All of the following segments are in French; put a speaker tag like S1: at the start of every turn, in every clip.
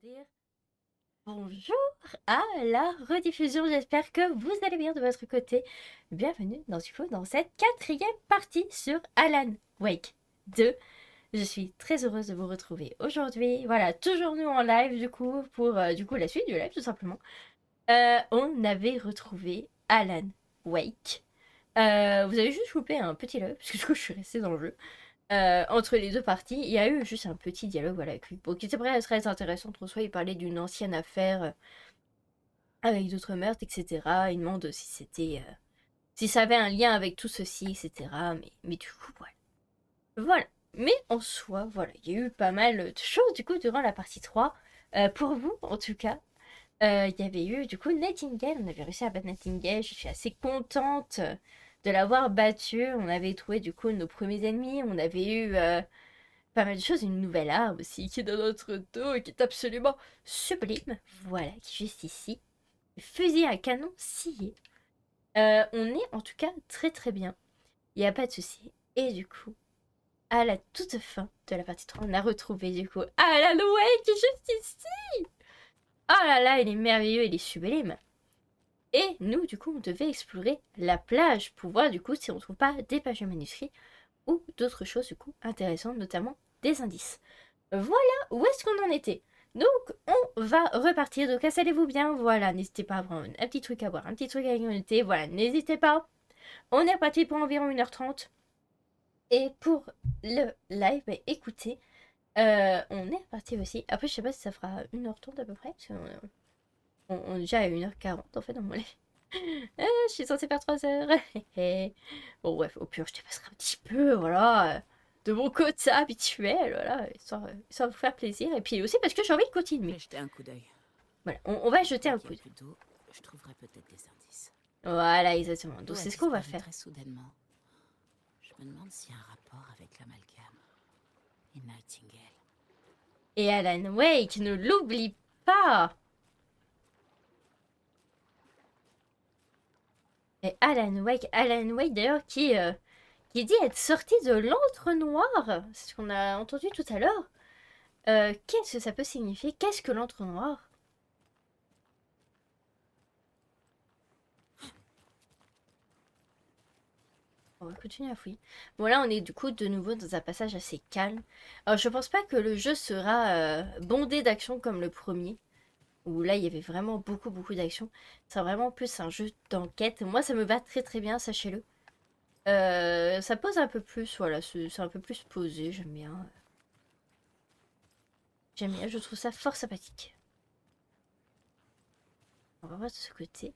S1: dire bonjour à la rediffusion. J'espère que vous allez bien de votre côté. Bienvenue dans cette quatrième partie sur Alan Wake 2. Je suis très heureuse de vous retrouver aujourd'hui. Voilà, toujours nous en live du coup pour la suite du live tout simplement. On avait retrouvé Alan Wake. Vous avez juste loupé un petit live parce que du coup je suis restée dans le jeu. Entre les deux parties, il y a eu juste un petit dialogue voilà, avec lui. Bon, qui était très intéressant. En soi, il parlait d'une ancienne affaire avec d'autres meurtres, etc. Il demande si c'était. Si ça avait un lien avec tout ceci, etc. Mais du coup, voilà. Voilà. Mais en soi, voilà, il y a eu pas mal de choses du coup durant la partie 3. Pour vous, en tout cas. Il y avait eu du coup Nightingale. On avait réussi à battre Nightingale. Je suis assez contente de l'avoir battu. On avait trouvé du coup nos premiers ennemis. On avait eu. Pas mal de choses, une nouvelle arme aussi qui est dans notre dos et qui est absolument sublime. Voilà, qui est juste ici. Fusil à canon scié. On est en tout cas très très bien. Il n'y a pas de souci. Et du coup, à la toute fin de la partie 3, on a retrouvé du coup Alan Wake qui est juste ici. Oh là là, il est merveilleux, il est sublime. Et nous, du coup, on devait explorer la plage pour voir du coup si on ne trouve pas des pages de manuscrits ou d'autres choses du coup intéressantes, notamment des indices. Voilà où est-ce qu'on en était. Donc, on va repartir. Donc, installez-vous bien. Voilà, n'hésitez pas à prendre un petit truc à boire, un petit truc à grignoter. Voilà, n'hésitez pas. On est reparti pour environ 1h30. Et pour le live, bah, écoutez, on est reparti aussi. Après, je sais pas si ça fera 1h30 à peu près. Parce on est déjà à 1h40 en fait dans mon live. Je suis censée faire 3 heures. Bon, bref, au pire, je dépasserai un petit peu, voilà. De mon quota habituel, voilà, histoire de vous faire plaisir. Et puis aussi parce que j'ai envie de
S2: Je
S1: continuer.
S2: vais jeter un coup d'œil.
S1: Voilà, on va jeter
S2: Tant
S1: un
S2: qu'il
S1: coup
S2: y a
S1: d'œil.
S2: plus d'eau, je trouverai peut-être des indices.
S1: Voilà, exactement. Donc
S2: L'eau a
S1: c'est ce qu'on va
S2: disparu
S1: faire.
S2: très soudainement. Je me demande s'il y a un rapport avec l'amalgame. Et Nightingale.
S1: Et Alan Wake, ne l'oublie pas. Et Alan Wake d'ailleurs qui dit être sorti de l'antre noir. C'est ce qu'on a entendu tout à l'heure. Qu'est-ce que ça peut signifier? Qu'est-ce que l'antre noir? On va continuer à fouiller. Bon là on est du coup de nouveau dans un passage assez calme. Alors je pense pas que le jeu sera bondé d'action comme le premier. Où là il y avait vraiment beaucoup d'action. C'est vraiment plus un jeu d'enquête. Moi ça me va très très bien, sachez-le. Ça pose un peu plus, voilà, c'est un peu plus posé, j'aime bien. J'aime bien, je trouve ça fort sympathique. On va voir de ce côté.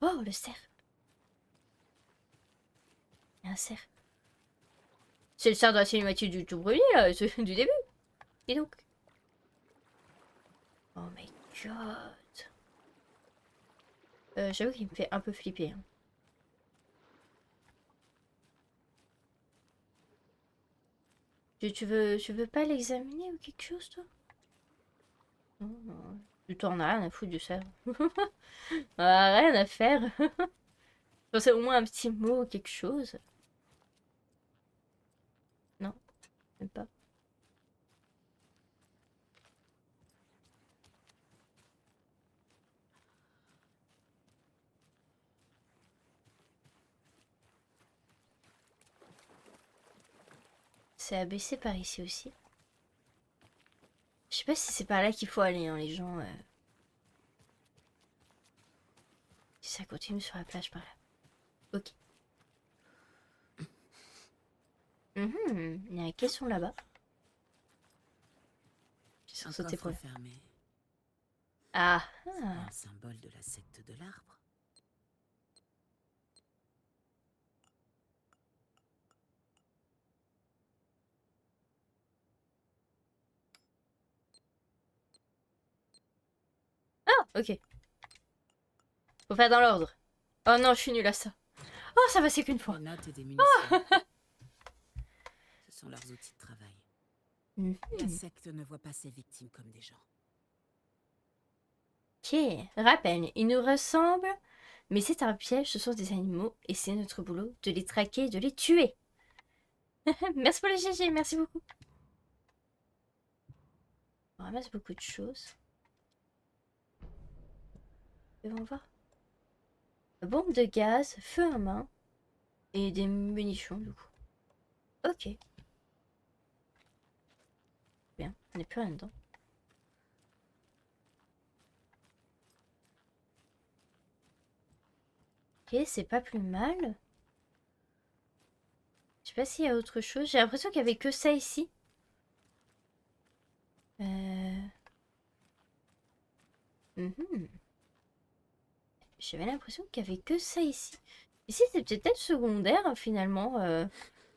S1: Oh, le cerf. Il y a un cerf. C'est le cerf de la cinématique du tout premier, là, du début. Et donc. Oh my god. J'avoue qu'il me fait un peu flipper, hein. Tu veux pas l'examiner ou quelque chose, toi? Non, non. Tu t'en as rien à foutre du cerf. Rien à faire. C'est au moins un petit mot ou quelque chose. Non, même pas. C'est abaissé par ici aussi. Je sais pas si c'est par là qu'il faut aller, hein, les gens. Si ça continue sur la plage par là. Ok. Il y a un caisson là-bas. J'ai
S2: Un
S1: sursauté pour
S2: coffre
S1: là.
S2: fermé.
S1: Ah,
S2: C'est bien
S1: ah.
S2: le symbole de la secte de l'arbre.
S1: Ah, ok. Faut faire dans l'ordre. Oh non, je suis nulle à ça. Oh, ça va, c'est qu'une fois.
S2: Des notes et des munitions. Ce sont leurs outils de travail. La
S1: Mhm.
S2: secte ne voit pas ses victimes comme des gens.
S1: Ok. Rappel, ils nous ressemblent, mais c'est un piège, ce sont des animaux, et c'est notre boulot de les traquer et de les tuer. Merci pour les GG, merci beaucoup. On ramasse beaucoup de choses. Et on va voir. Bombe de gaz, feu à main et des munitions du coup. Ok. Bien, on n'est plus rien dedans. Ok, c'est pas plus mal. Je sais pas s'il y a autre chose. J'ai l'impression qu'il y avait que ça ici. Mhm. J'avais l'impression qu'il y avait que ça ici. Ici, c'est peut-être secondaire finalement.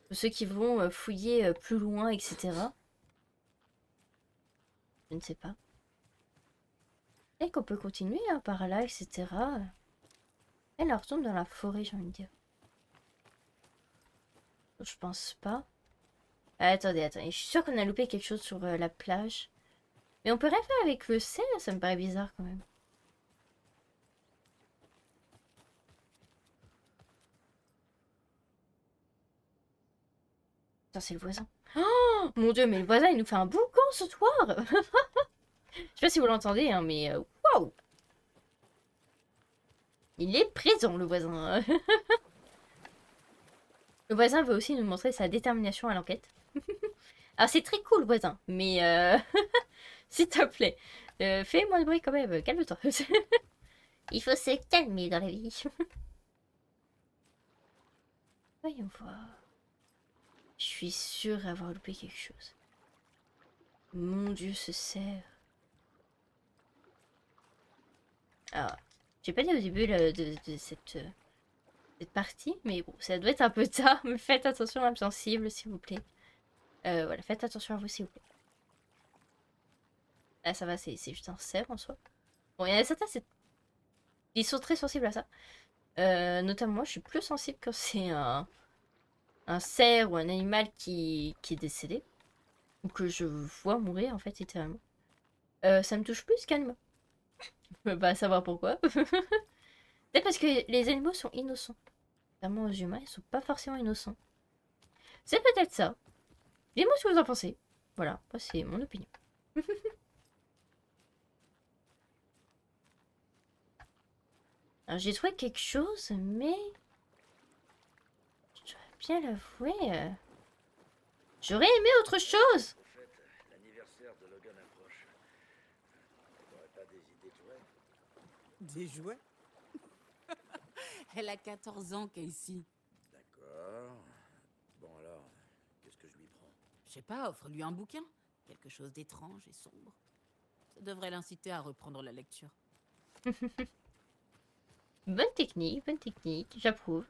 S1: Pour ceux qui vont fouiller plus loin, etc. Je ne sais pas. Et qu'on peut continuer hein, par là, etc. Elle retourne dans la forêt, j'ai envie de dire. Je pense pas. Ah, attendez, attendez. Je suis sûre qu'on a loupé quelque chose sur la plage. Mais on peut rien faire avec le cerf, ça me paraît bizarre quand même. Putain, c'est le voisin. Oh mon dieu, mais le voisin, il nous fait un boucan ce soir. Je sais pas si vous l'entendez, hein, mais waouh. Il est présent, le voisin. Le voisin veut aussi nous montrer sa détermination à l'enquête. Alors, c'est très cool, voisin, mais s'il te plaît, fais moins de bruit quand même, calme-toi. Il faut se calmer dans la vie. Voyons voir. Je suis sûre d'avoir loupé quelque chose. Mon dieu, ce cerf. Alors, j'ai pas dit au début de cette partie, mais bon, ça doit être un peu tard. Mais faites attention à l'âme sensible, s'il vous plaît. Voilà, faites attention à vous, s'il vous plaît. Ah, ça va, c'est juste un cerf en soi. Bon, il y en a certains, ils sont très sensibles à ça. Notamment, moi, je suis plus sensible quand c'est un cerf ou un animal qui est décédé. Ou que je vois mourir, en fait, littéralement. Ça me touche plus qu'un humain. Je peux pas savoir pourquoi. Peut-être parce que les animaux sont innocents. Notamment aux humains, ils sont pas forcément innocents. C'est peut-être ça. Dis-moi ce que vous en pensez. Voilà, moi c'est mon opinion. Alors j'ai trouvé quelque chose, mais je dois bien l'avouer, j'aurais aimé autre chose.
S3: Au fait, l'anniversaire de Logan approche. T'aurais pas des idées de jouets?
S2: Des jouets? Elle a 14 ans, Casey.
S3: D'accord. Bon alors, qu'est-ce que je lui prends?
S2: Je sais pas, offre-lui un bouquin. Quelque chose d'étrange et sombre. Ça devrait l'inciter à reprendre la lecture.
S1: Bonne technique, j'approuve.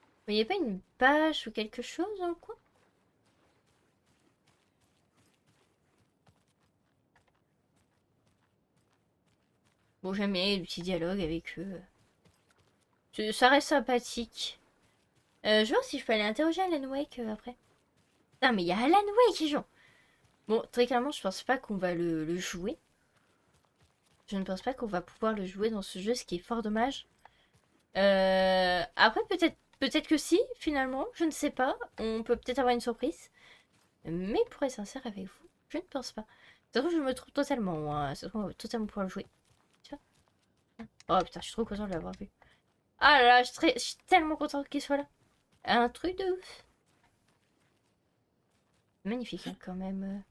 S1: Vous voyez pas une page ou quelque chose dans le coin? Bon, jamais le petit dialogue avec eux. Ça reste sympathique. Je vais voir si je peux aller interroger Alan Wake après. Non, mais il y a Alan Wake, gens. Bon, très clairement, je pense pas qu'on va le jouer. Je ne pense pas qu'on va pouvoir le jouer dans ce jeu, ce qui est fort dommage. Après, peut-être que si, finalement, je ne sais pas. On peut peut-être avoir une surprise. Mais pour être sincère avec vous, je ne pense pas. De toute façon, je me trompe totalement. Hein. Ça se trouve, on va totalement pouvoir le jouer. Tu vois? Oh putain, je suis trop contente de l'avoir vu. Ah là là, je suis tellement contente qu'il soit là. Un truc de ouf. Magnifique, hein, quand même.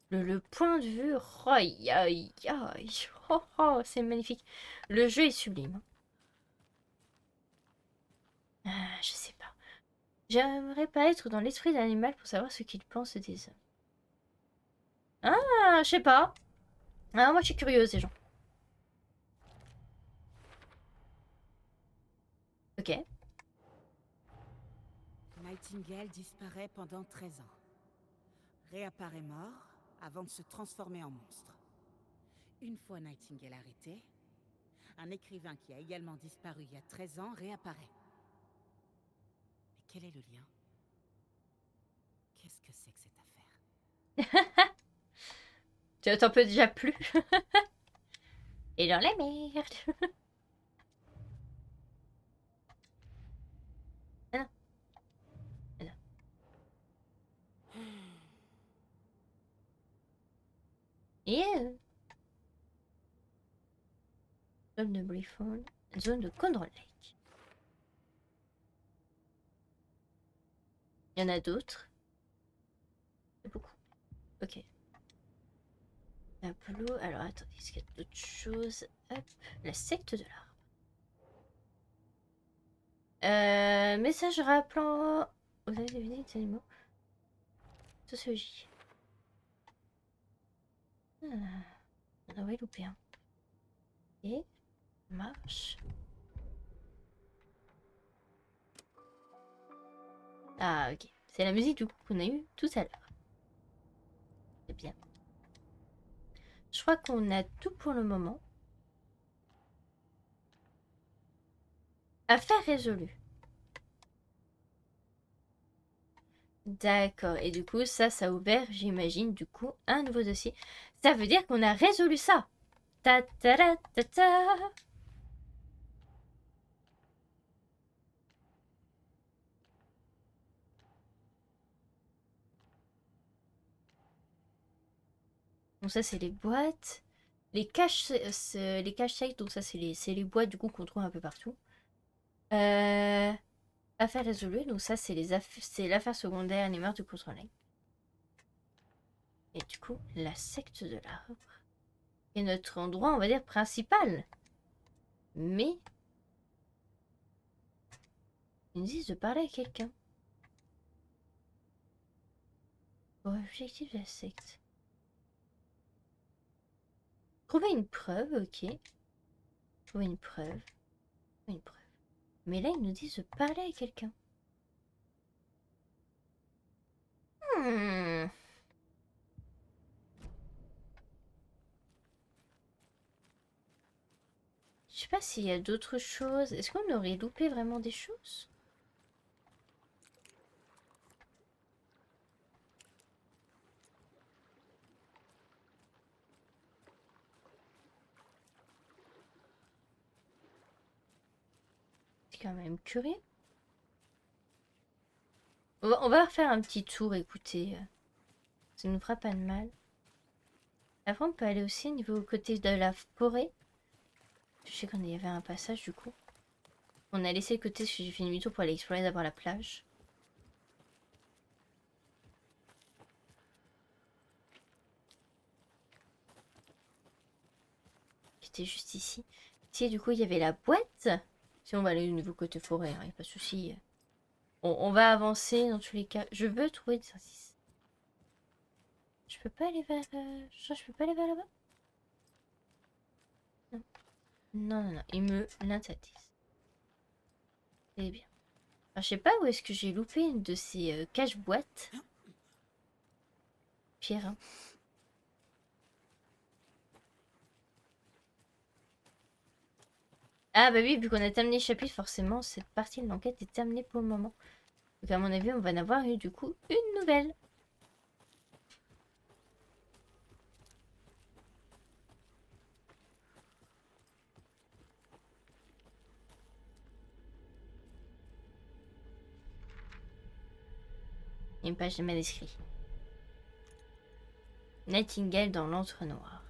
S1: Le point de vue, oh, aïe, aïe, aïe. Oh, oh, c'est magnifique. Le jeu est sublime. Hein. Ah, je sais pas. J'aimerais pas être dans l'esprit d'un animal pour savoir ce qu'il pense des hommes. Ah, je sais pas. Ah, moi, je suis curieuse, ces gens. Ok.
S2: Nightingale disparaît pendant 13 ans. Réapparaît mort avant de se transformer en monstre. Une fois Nightingale arrêté, un écrivain qui a également disparu il y a 13 ans réapparaît. Mais quel est le lien? Qu'est-ce que c'est que cette affaire?
S1: Tu t'en peux déjà plus. Et dans la merde. Ah non. Ah non. Et zone de Briefon, zone de Control Lake. Il y en a d'autres. C'est beaucoup. Ok. Un peu. Alors attendez, est-ce qu'il y a d'autres choses? Hop, la secte de l'arbre. Message rappelant. Vous avez deviné les animaux. Sociologie. On aurait loupé un. Et marche. Ah ok. C'est la musique du coup qu'on a eu tout à l'heure. C'est bien. Je crois qu'on a tout pour le moment. Affaire résolue. D'accord. Et du coup, ça a ouvert, j'imagine, du coup, un nouveau dossier. Ça veut dire qu'on a résolu ça. Ta ta ta ta ta. Donc ça, c'est les boîtes. Les caches safe, donc ça, c'est les boîtes, du coup, qu'on trouve un peu partout. Affaire résolue, donc ça, c'est l'affaire secondaire, les meurtres du contrôle. Et du coup, la secte de l'arbre est notre endroit, on va dire, principal. Mais ils nous disent de parler à quelqu'un. Objectif de la secte. Trouver une preuve, ok. Trouver une preuve. Une preuve. Mais là, ils nous disent de parler à quelqu'un. Hmm. Je sais pas s'il y a d'autres choses. Est-ce qu'on aurait loupé vraiment des choses? C'est quand même curieux. On va refaire un petit tour, écoutez. Ça nous fera pas de mal. Après, on peut aller aussi au niveau côté de la forêt. Je sais qu'il y avait un passage du coup. On a laissé le côté parce que j'ai fait une demi-tour pour aller explorer d'abord la plage. Qui était juste ici. Ici, du coup, il y avait la boîte. Si on va aller au niveau côté forêt, il n'y a pas de souci. On va avancer dans tous les cas. Je veux trouver des indices. Je peux pas aller vers... je peux pas aller vers là-bas? Non. Non, non, non. Ils me l'interdisent. C'est bien. Alors, je sais pas où est-ce que j'ai loupé une de ces cache-boîtes. Pierre. Hein. Ah bah oui, vu qu'on a terminé le chapitre, forcément, cette partie de l'enquête est terminée pour le moment. Donc à mon avis, on va en avoir eu du coup une nouvelle. Il y a une page de manuscrit. Nightingale dans l'entre-noir.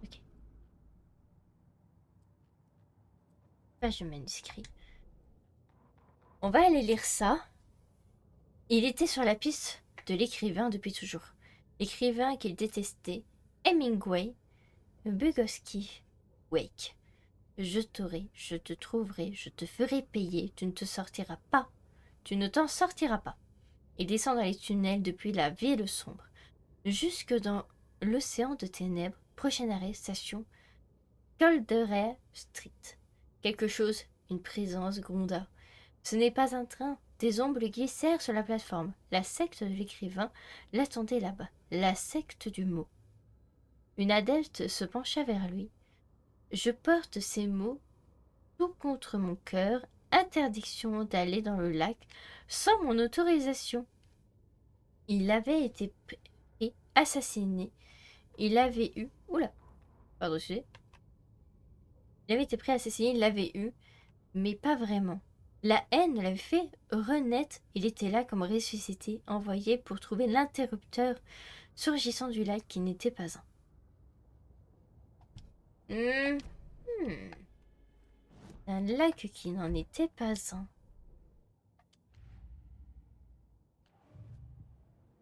S1: Ok. Page de manuscrit. On va aller lire ça. Il était sur la piste de l'écrivain depuis toujours. L'écrivain qu'il détestait, Hemingway, Bukowski, Wake. Je t'aurai, je te trouverai, je te ferai payer, tu ne te sortiras pas. Tu ne t'en sortiras pas. Il descend dans les tunnels depuis la ville sombre, jusque dans l'océan de ténèbres. Prochain arrêt, station Calderare Street. Quelque chose, une présence gronda. Ce n'est pas un train. Des ombres glissèrent sur la plateforme. La secte de l'écrivain l'attendait là-bas. La secte du mot. Une adepte se pencha vers lui. Je porte ces mots tout contre mon cœur. Interdiction d'aller dans le lac sans mon autorisation. Il avait été pris, assassiné. Il avait eu... Oula, pardon, excusez. Il avait été prêt à assassiner, il l'avait eu, mais pas vraiment. La haine l'avait fait renaître. Il était là comme ressuscité, envoyé pour trouver l'interrupteur surgissant du lac qui n'était pas un. Un lac qui n'en était pas un.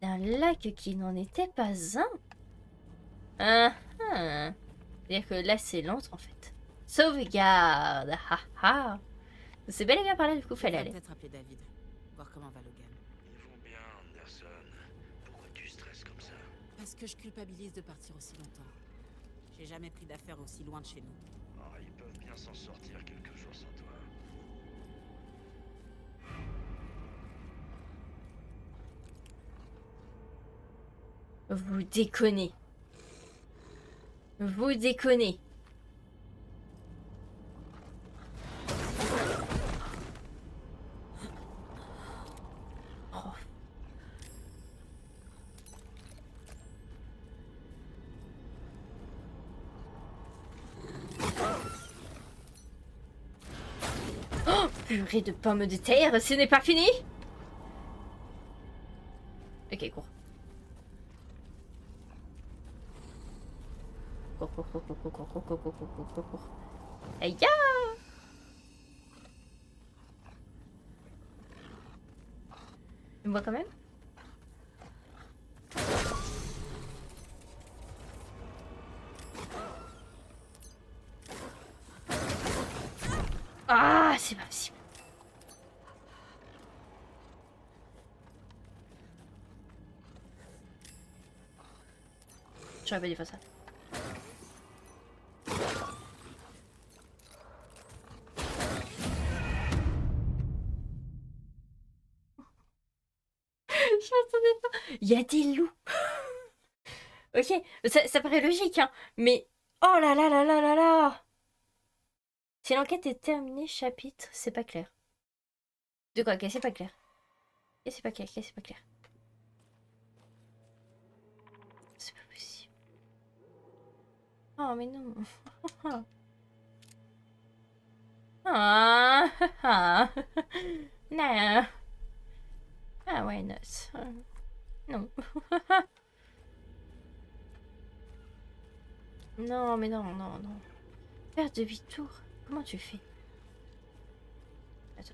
S1: Un lac qui n'en était pas un. Ah ah. C'est-à-dire que là c'est l'autre en fait. Sauvegarde. Ha ha. C'est bel et bien par là du coup fallait aller.
S2: Peut-être appeler David, voir comment va Logan.
S3: Ils vont bien, Anderson. Pourquoi tu stresses comme ça?
S2: Parce que je culpabilise de partir aussi longtemps. J'ai jamais pris d'affaires aussi loin de chez nous.
S3: Ah, ils peuvent bien s'en sortir quelques jours sans toi.
S1: Vous déconnez. Vous déconnez. Oh. Oh, purée de pommes de terre, ce n'est pas fini. Ok, cours. Cours. Aïe! Tu me vois quand même? Ah, c'est pas possible. J'aurais pas dû faire ça. Je m'attendais pas. Il y a des loups. Ok, ça paraît logique, hein, mais... Oh là là là là là là. Si l'enquête est terminée, chapitre, c'est pas clair. De quoi? Qu'est-ce que c'est pas clair? Qu'est-ce que c'est pas clair? Qu'est-ce que c'est pas clair? C'est pas possible. Oh mais non. Ah, ah. Non. Ah ouais, non. Non. Non, mais non, non, non. Faire demi-tour. Comment tu fais? Attends.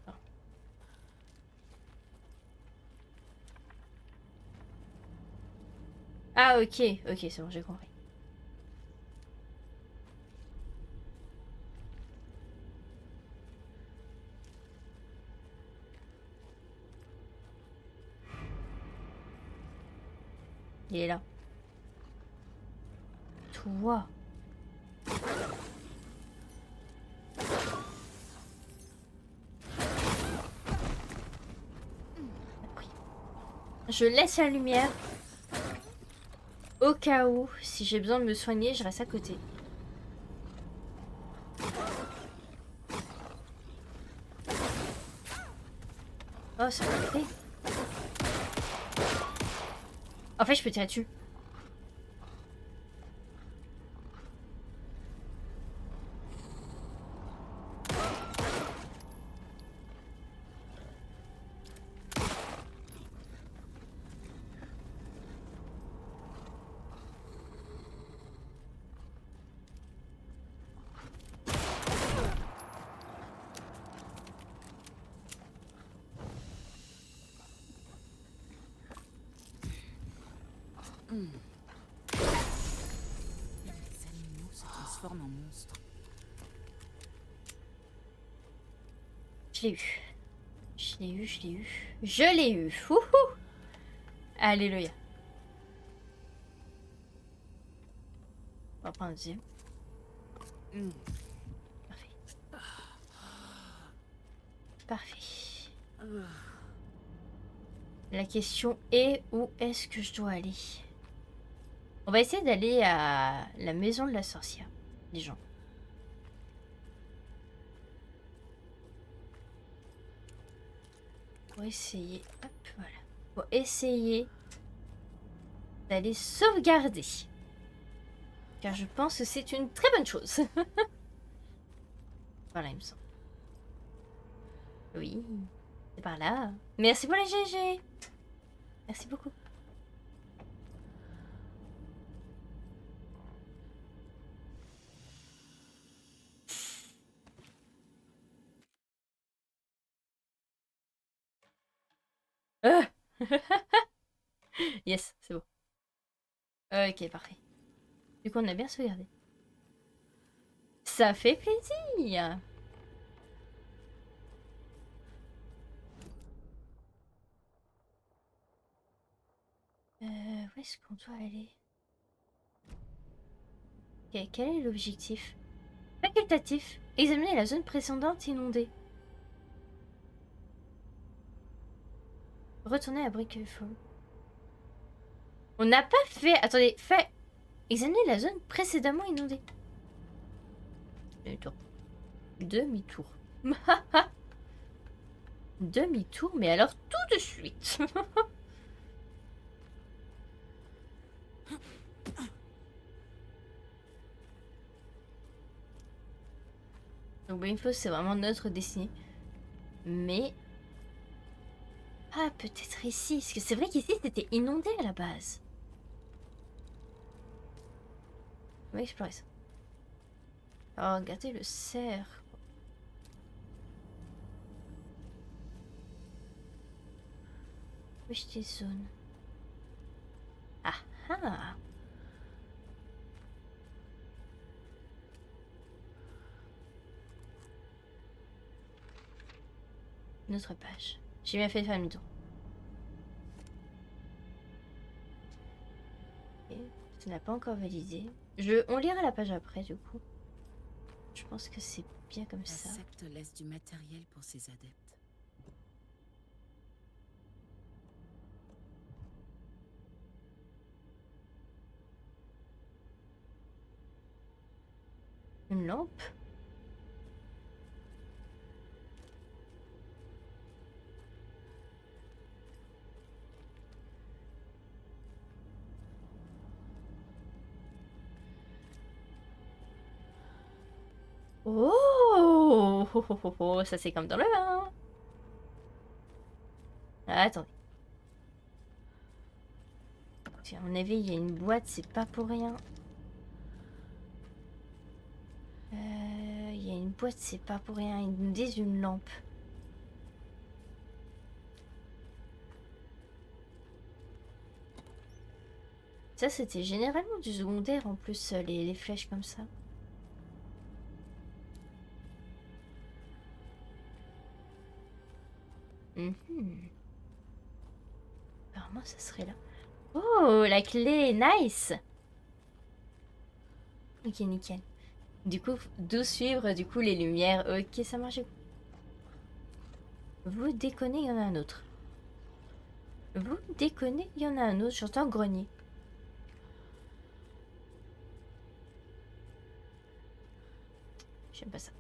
S1: Attends. Ah ok, ok, c'est bon, j'ai compris. Il est là. Toi. Je laisse la lumière. Au cas où, si j'ai besoin de me soigner, je reste à côté. Oh, ça m'a fait. En fait, je peux tirer dessus.
S2: Les animaux se transforment en monstres.
S1: Je l'ai eu. Je l'ai eu, je l'ai eu. Je l'ai eu. Wouhou! Alléluia. On va prendre un deuxième. Parfait. Parfait. La question est où est-ce que je dois aller? On va essayer d'aller à la maison de la sorcière. Les gens. Pour essayer. Hop, voilà. Pour essayer d'aller sauvegarder. Car je pense que c'est une très bonne chose. Voilà, il me semble. Oui, c'est par là. Merci pour les GG. Merci beaucoup. Euh Yes, c'est bon. Ok, parfait. Du coup, on a bien sauvegardé. Ça fait plaisir. Où est-ce qu'on doit aller? Ok, quel est l'objectif? Facultatif. Examiner la zone précédente inondée. Retourner à Brickfall. On n'a pas fait... Attendez, fait... Examiner la zone précédemment inondée. Demi-tour. Demi-tour. Demi-tour, mais alors tout de suite. Donc Brainfall, c'est vraiment notre destinée. Mais... Ah, peut-être ici. Parce que c'est vrai qu'ici, c'était inondé à la base. On va explorer ça. Oh, regardez le cerf. Oui, des zones. Ah ah. Une autre page. J'ai bien fait de faire une tour. Ok, ça n'a pas encore validé. On lira la page après, du coup. Je pense que c'est bien comme
S2: La
S1: ça.
S2: secte laisse du matériel pour ses adeptes.
S1: Une lampe. Oh, oh, oh, oh, oh, ça c'est comme dans le vin. Ah, attendez. Si à mon avis, il y a une boîte, c'est pas pour rien. Il y a une boîte, c'est pas pour rien. Ils nous disent une lampe. Ça, c'était généralement du secondaire en plus, les flèches comme ça. Apparemment, ça serait là. Oh, la clé, nice. Ok, nickel. Du coup, d'où suivre du coup les lumières. Ok, ça marche. Vous déconnez, il y en a un autre. Vous déconnez, il y en a un autre. J'entends grogner. J'aime pas ça.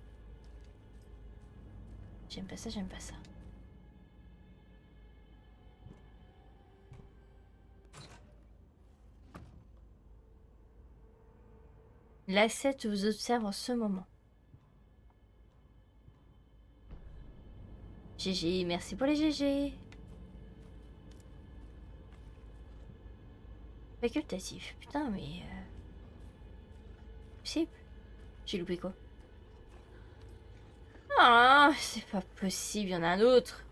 S1: J'aime pas ça, j'aime pas ça. L'asset vous observe en ce moment. GG, merci pour les GG. Facultatif. Putain, mais... Possible. J'ai loupé quoi? Ah, c'est pas possible, il y en a un autre.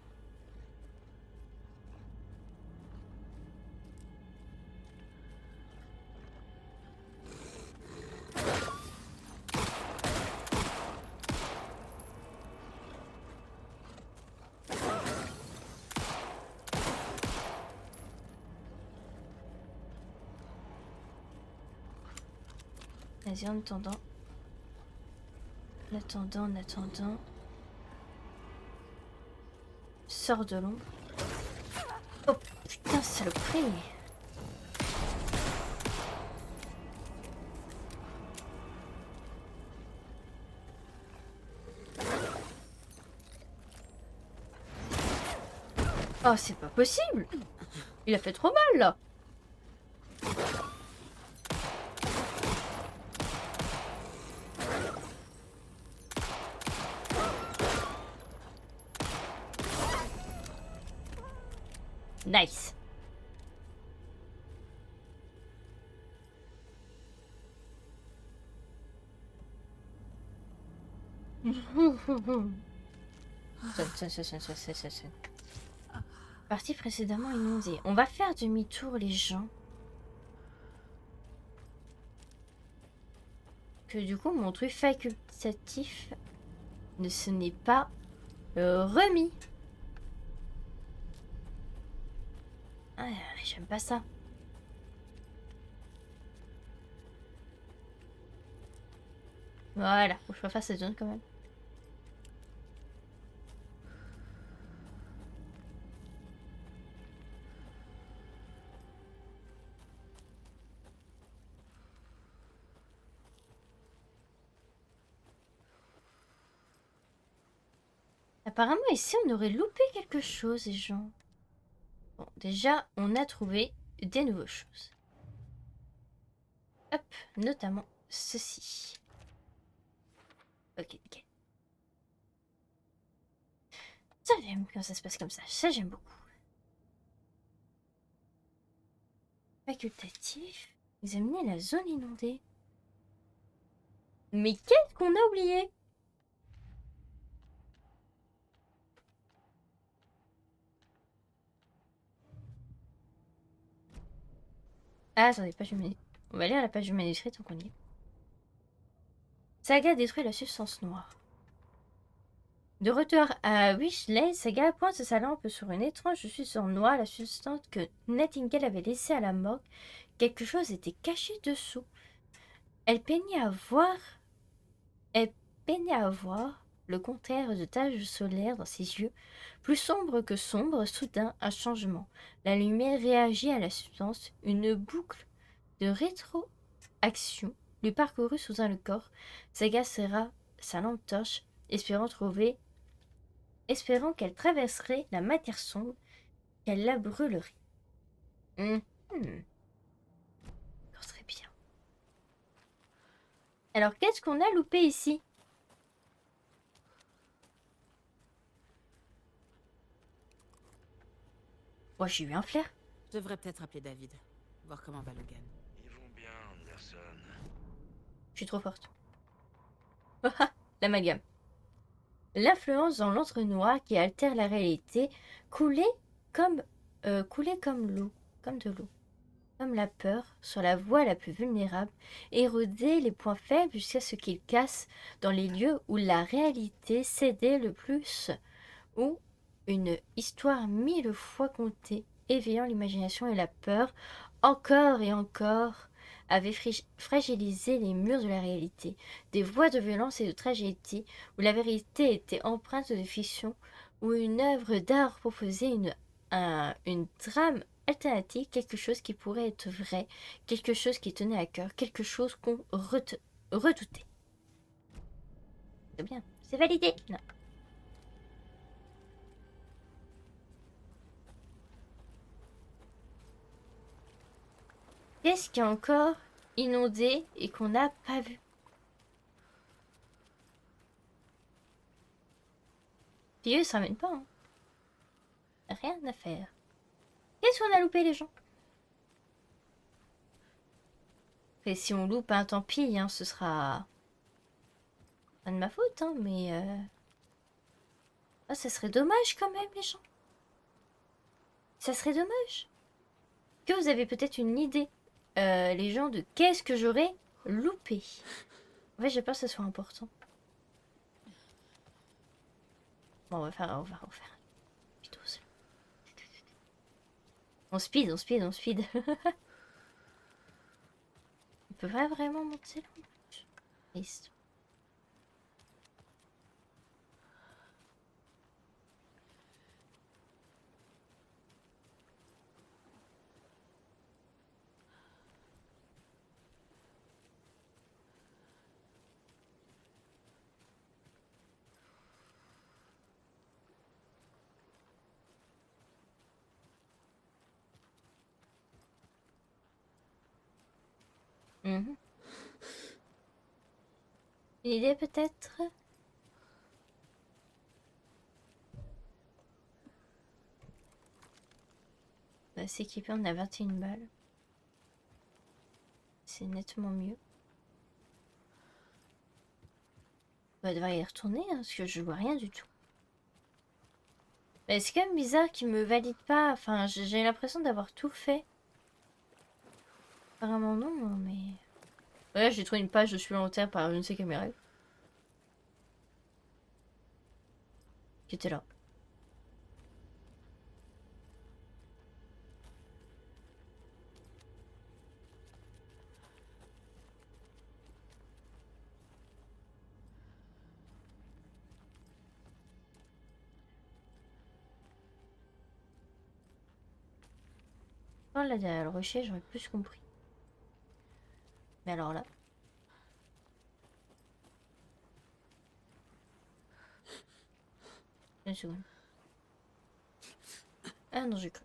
S1: Vas-y, en attendant. En attendant. Sors de l'ombre. Oh putain, saloperie. Oh, c'est pas possible. Il a fait trop mal, là. Nice. Partie précédemment inondée. On va faire demi-tour, les gens. Que du coup, mon truc facultatif ne se n'est pas remis. Ah, j'aime pas ça. Voilà, faut que je refasse cette zone quand même. Apparemment, ici, on aurait loupé quelque chose, les gens. Bon, déjà, on a trouvé des nouvelles choses. Hop, notamment ceci. Ok, ok. Ça, j'aime quand ça se passe comme ça. Ça, j'aime beaucoup. Facultatif. Examiner la zone inondée. Mais qu'est-ce qu'on a oublié? Ah, attendez, page du manuscrit. On va lire la page du manuscrit tant qu'on y est. Saga détruit la substance noire. De retour à Wishley, Saga pointe sa lampe sur une étrange substance noire, la substance que Nightingale avait laissée à la morgue. Quelque chose était caché dessous. Elle peignait à voir... Elle peinait à voir le contraire de taches solaires dans ses yeux, plus sombre que sombre. Soudain, un changement. La lumière réagit à la substance. Une boucle de rétroaction lui parcourut soudain le corps. Saga serra sa lampe torche, espérant qu'elle traverserait la matière sombre, qu'elle la brûlerait. Très bien. Alors, qu'est-ce qu'on a loupé ici? Oh, j'ai eu un flair.
S2: Je devrais peut-être appeler David, voir comment va Logan.
S3: Ils vont bien, Anderson.
S1: Je suis trop forte. L'amalgame. L'influence dans l'entre-noir qui altère la réalité coulait comme l'eau, comme de l'eau. Comme la peur, sur la voie la plus vulnérable, érodait les points faibles jusqu'à ce qu'il casse dans les lieux où la réalité cédait le plus, où une histoire mille fois contée, éveillant l'imagination et la peur, encore et encore, avait fragilisé les murs de la réalité, des voies de violence et de tragédie, où la vérité était empreinte de fiction, où une œuvre d'art proposait une drame alternative, quelque chose qui pourrait être vrai, quelque chose qui tenait à cœur, quelque chose qu'on redoutait. C'est bien, c'est validé. Non. Qu'est-ce qui est encore inondé et qu'on n'a pas vu? Puis eux, ils se ramènent pas. Hein. Rien à faire. Qu'est-ce qu'on a loupé, les gens? Et si on loupe un, tant pis, hein, ce sera pas de ma faute, hein, mais ah, ça serait dommage quand même, les gens. Ça serait dommage. Que vous avez peut-être une idée, les gens, de qu'est-ce que j'aurais loupé? En fait, j'ai peur que ce soit important. Bon, on va faire. Plutôt. On speed. On peut pas vraiment monter là. Triste. Mhm. Une idée peut-être? On va s'équiper, on a 21 balles. C'est nettement mieux. On va devoir y retourner hein, parce que je vois rien du tout. Mais c'est quand même bizarre qu'ils me valident pas. Enfin, j'ai l'impression d'avoir tout fait. Apparemment non, mais... Ouais, j'ai trouvé une page supplémentaire par je ne sais quelle règle. Qui était là. Oh là, derrière le rocher, j'aurais plus compris. Mais alors là... Une seconde. Ah non, j'ai cru.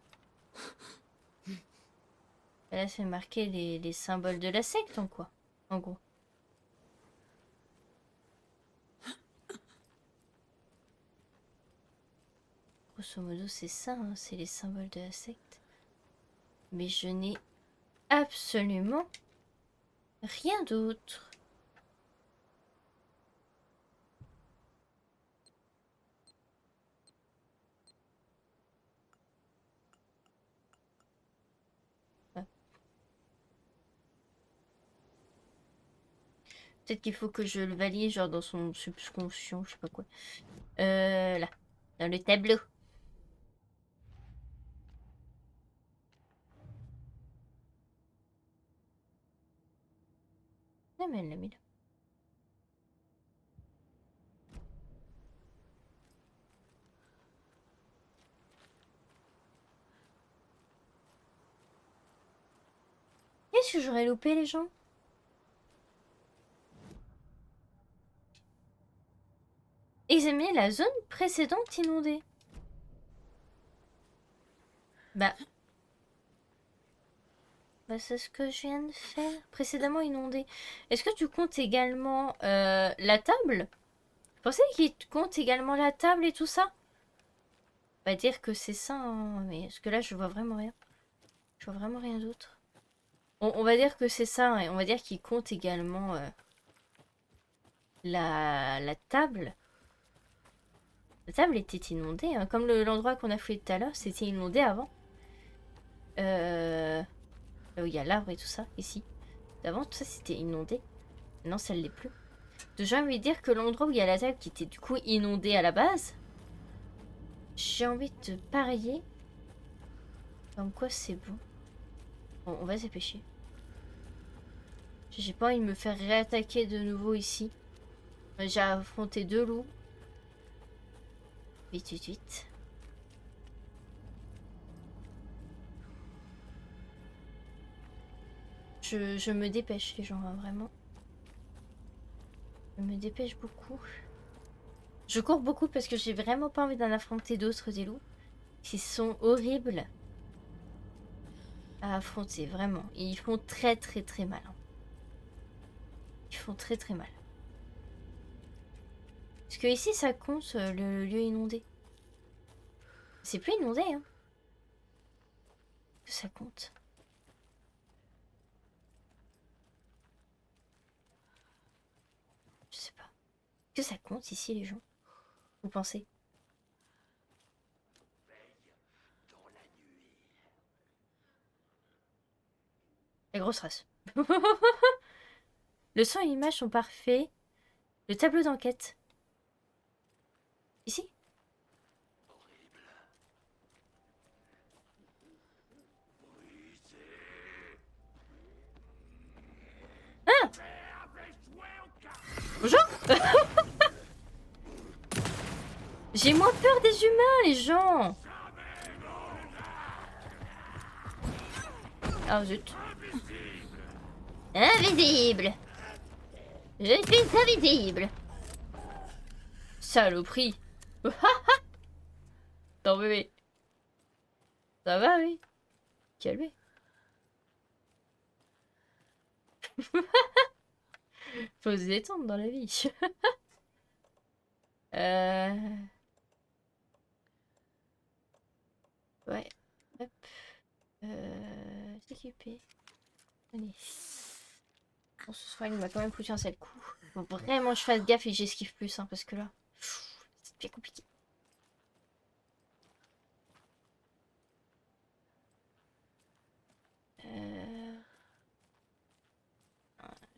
S1: Et là, c'est marqué les symboles de la secte, en quoi? En gros. Grosso modo, c'est ça, hein, c'est les symboles de la secte. Mais je n'ai absolument rien d'autre. Ah. Peut-être qu'il faut que je le valide, genre dans son subconscient, je sais pas quoi. Là. Dans le tableau. Ah, mais elle l'a mis là. Qu'est-ce que j'aurais loupé, les gens? Examiner la zone précédente inondée. Bah, c'est ce que je viens de faire. Précédemment inondée. Est-ce que tu comptes également la table? Je pensais qu'il compte également la table et tout ça. On va dire que c'est ça, hein, mais parce que là, je vois vraiment rien. Je vois vraiment rien d'autre. On va dire que c'est ça, et on va dire qu'il compte également la table. La table était inondée, hein, comme l'endroit qu'on a fouillé tout à l'heure, c'était inondé avant. Là où il y a l'arbre et tout ça, ici. D'avant, tout ça, c'était inondé. Non, ça ne l'est plus. Donc, j'ai envie de dire que l'endroit où il y a la table qui était du coup inondé à la base, j'ai envie de parier. Comme quoi, c'est bon. Bon, on va se dépêcher. J'ai pas envie de me faire réattaquer de nouveau ici. J'ai affronté 2 loups. Vite, vite, vite. Je me dépêche, les gens, hein, vraiment. Je me dépêche beaucoup. Je cours beaucoup parce que j'ai vraiment pas envie d'en affronter d'autres des loups. Qui sont horribles à affronter, vraiment. Et ils font très très très mal. Hein. Ils font très très mal. Parce que ici, ça compte le lieu inondé. C'est plus inondé, hein. Que ça compte. Je sais pas. Que ça compte ici, les gens? Vous pensez? La grosse race. Le son et l'image sont parfaits. Le tableau d'enquête. Ici? Ah! Bonjour. J'ai moins peur des humains, les gens. Ah zut. Invisible. Je suis invisible. Saloperie. Non bébé. Ça va, oui. Calmez. Faut se détendre dans la vie. euh... Ouais. Hop. S'équiper. Allez. Bon, ce soir, il m'a quand même foutu un sale coup. Faut vraiment que je fasse gaffe et que j'esquive plus, hein, parce que là, c'est bien compliqué. Le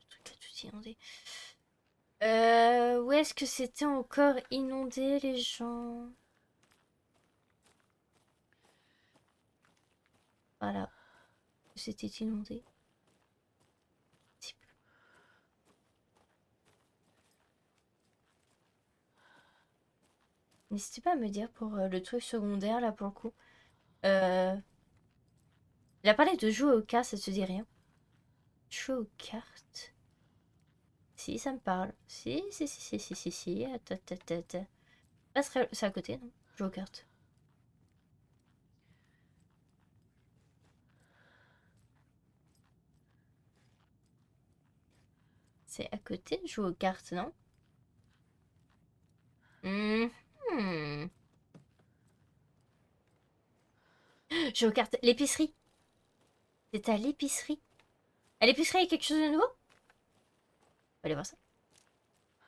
S1: truc a tout inondé. Où est-ce que c'était encore inondé, les gens? Voilà. C'était inondé. N'hésitez pas à me dire pour le truc secondaire, là, pour le coup. Il a parlé de jouer aux cartes, ça te dit rien? Jouer aux cartes? Si, ça me parle. Si. Attends, attends. Ah, c'est à côté, non? Jouer aux cartes. C'est à côté de jouer aux cartes, non? Mhm. Jouer aux cartes. L'épicerie. C'est à l'épicerie. À l'épicerie, il y a quelque chose de nouveau? Allez voir ça.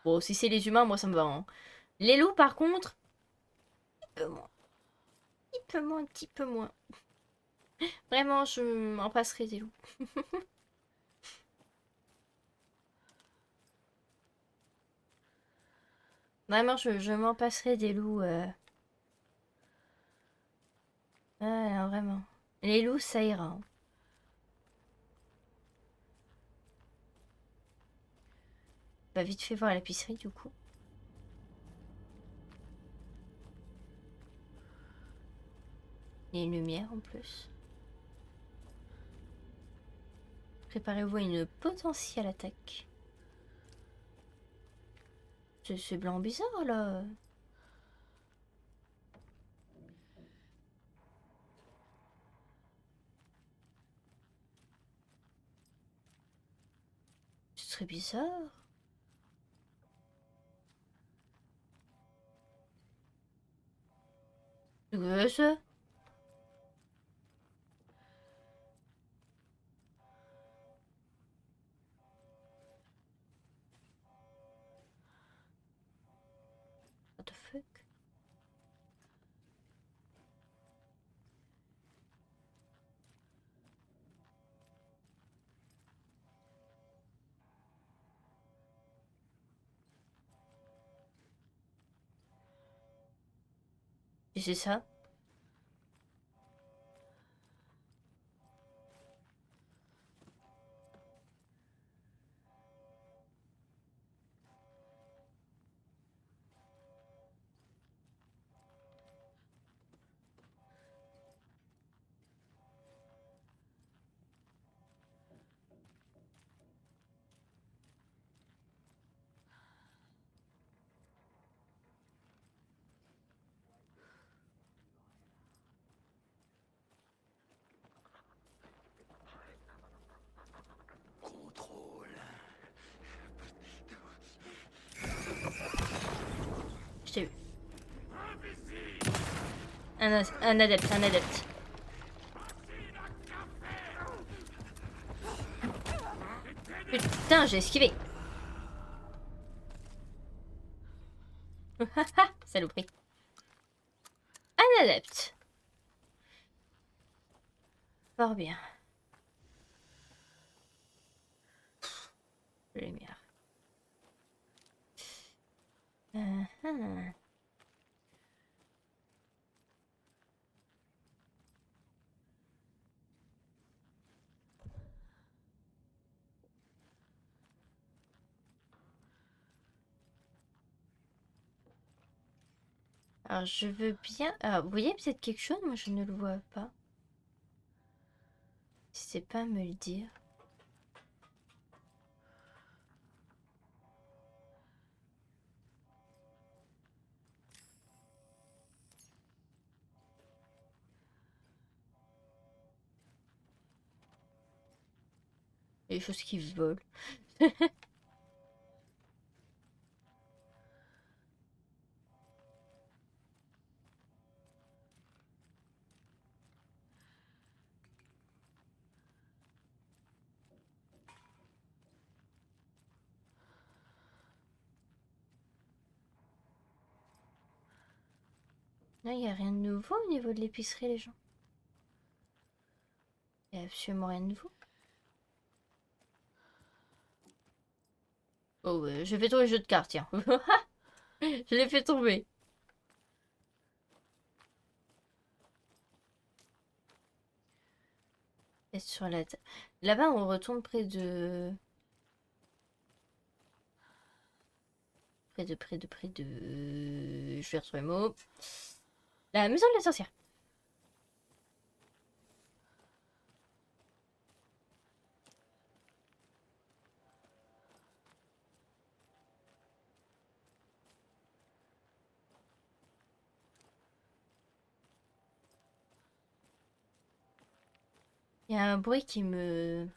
S1: Bon, si c'est les humains, moi ça me va, hein. Les loups, par contre, un peu moins. Un petit peu moins. Vraiment, je m'en passerai des loups. Vraiment, je m'en passerai des loups. Ouais, non, vraiment. Les loups, ça ira, hein. Bah, vite fait voir à l'épicerie, du coup. Il y a une lumière en plus. Préparez-vous à une potentielle attaque. C'est blanc bizarre, là. C'est très bizarre. C'est quoi ça? What the fuck? Et c'est ça?
S3: Contrôle.
S1: Je t'ai eu. Un adepte, un adepte. Putain, j'ai esquivé. Saloperie. Un adepte. Fort bien. Lumière. Uh-huh. Alors, je veux bien... Ah, vous voyez peut-être quelque chose? Moi, je ne le vois pas. N'hésitez pas à me le dire. les choses qui volent. Là, il n'y a rien de nouveau au niveau de l'épicerie, les gens. Il n'y a absolument rien de nouveau. Oh, j'ai fait tomber le jeu de cartes, tiens. Je l'ai fait tomber. Et sur la là-bas, on retourne près de... Près de... Je vais retrouver le mot. La maison de la sorcière. Il y a un bruit qui me...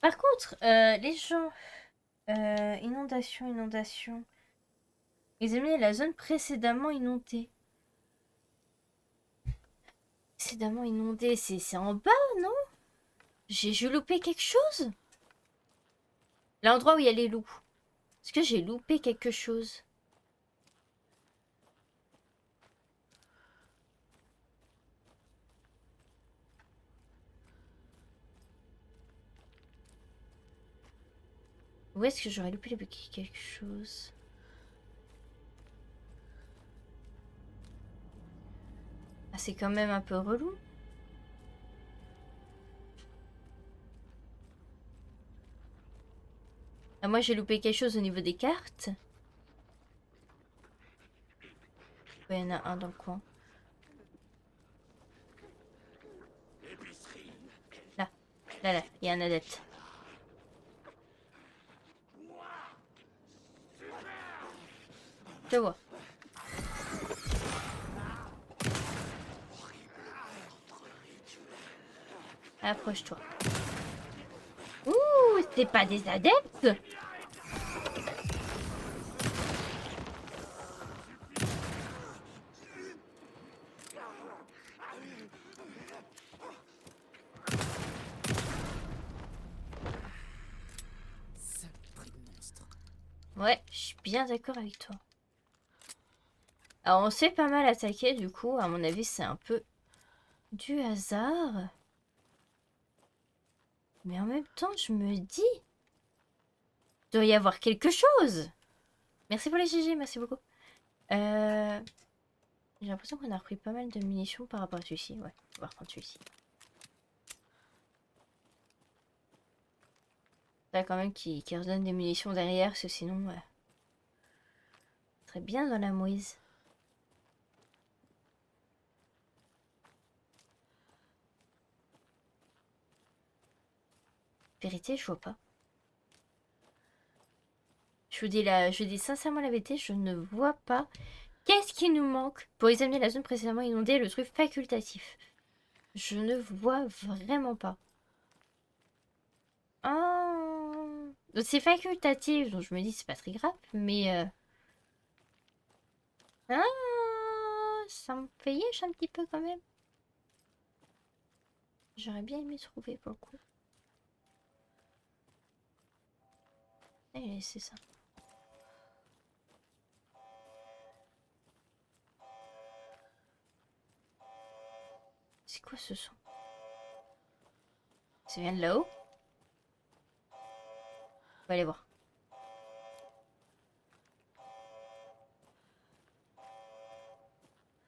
S1: Par contre, les gens... inondation. Examinez la zone précédemment inondée. Précédemment inondée, c'est en bas, non? J'ai loupé quelque chose? L'endroit où il y a les loups. Est-ce que j'ai loupé quelque chose? Où est-ce que j'aurais loupé quelque chose? Ah, c'est quand même un peu relou. Ah, moi, j'ai loupé quelque chose au niveau des cartes. Ouais, il y en a un dans le coin. Là, il y a un adepte. Je te vois. Approche-toi. Ouh, c'est pas des adeptes? Ouais, je suis bien d'accord avec toi. Alors, on s'est pas mal attaqué, du coup. À mon avis, c'est un peu du hasard. Mais en même temps, je me dis... Il doit y avoir quelque chose. Merci pour les GG, merci beaucoup. J'ai l'impression qu'on a repris pas mal de munitions par rapport à celui-ci. Ouais, on va reprendre celui-ci. Là, quand même, qui redonne des munitions derrière, parce que sinon... très bien dans la mouise. Vérité, je vois pas. Je vous dis sincèrement la vérité, je ne vois pas. Qu'est-ce qui nous manque pour examiner la zone précédemment inondée, le truc facultatif? Je ne vois vraiment pas. Oh. C'est facultatif, donc je me dis c'est pas très grave, mais... Ah, ça me fait yesh un petit peu quand même. J'aurais bien aimé trouver pour le coup. Allez, c'est ça. C'est quoi ce son? Ça vient de là-haut? On va aller voir.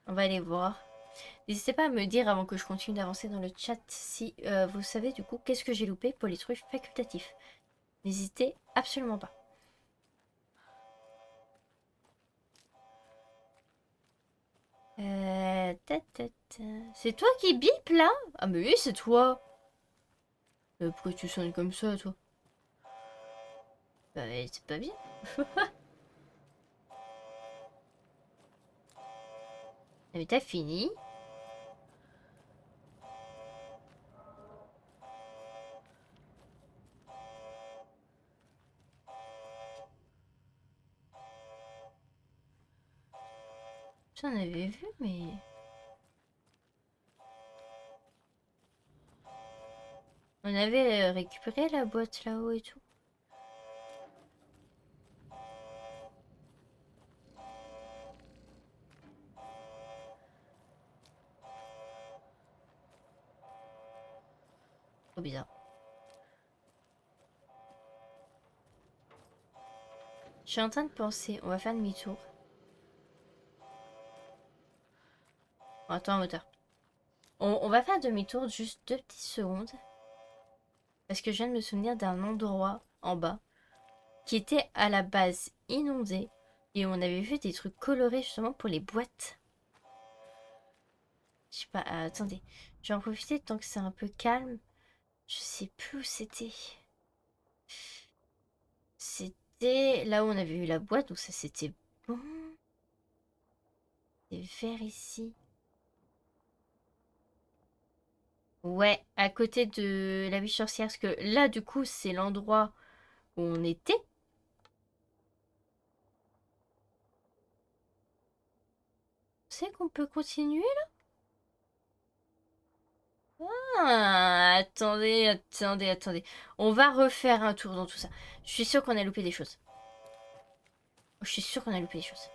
S1: On va aller voir. N'hésitez pas à me dire avant que je continue d'avancer dans le chat si vous savez du coup qu'est-ce que j'ai loupé pour les trucs facultatifs. N'hésitez absolument pas. C'est toi qui bip là? Ah mais oui c'est toi. Pourquoi tu sonnes comme ça toi? Bah c'est pas bien. Ah, mais t'as fini? Ça, on avait vu, mais... On avait récupéré la boîte là-haut et tout. Trop bizarre. Je suis en train de penser, on va faire demi-tour. Bon, attends, moteur. On va faire demi-tour juste 2 petites secondes. Parce que je viens de me souvenir d'un endroit en bas qui était à la base inondé. Et on avait vu des trucs colorés justement pour les boîtes. Je sais pas, attendez. Je vais en profiter tant que c'est un peu calme. Je sais plus où c'était. C'était là où on avait eu la boîte, donc ça c'était bon. C'est vert ici. Ouais, à côté de la biche sorcière. Parce que là, du coup, c'est l'endroit où on était. C'est qu'on peut continuer là? Ah, attendez. On va refaire un tour dans tout ça. Je suis sûre qu'on a loupé des choses. Je suis sûre qu'on a loupé des choses.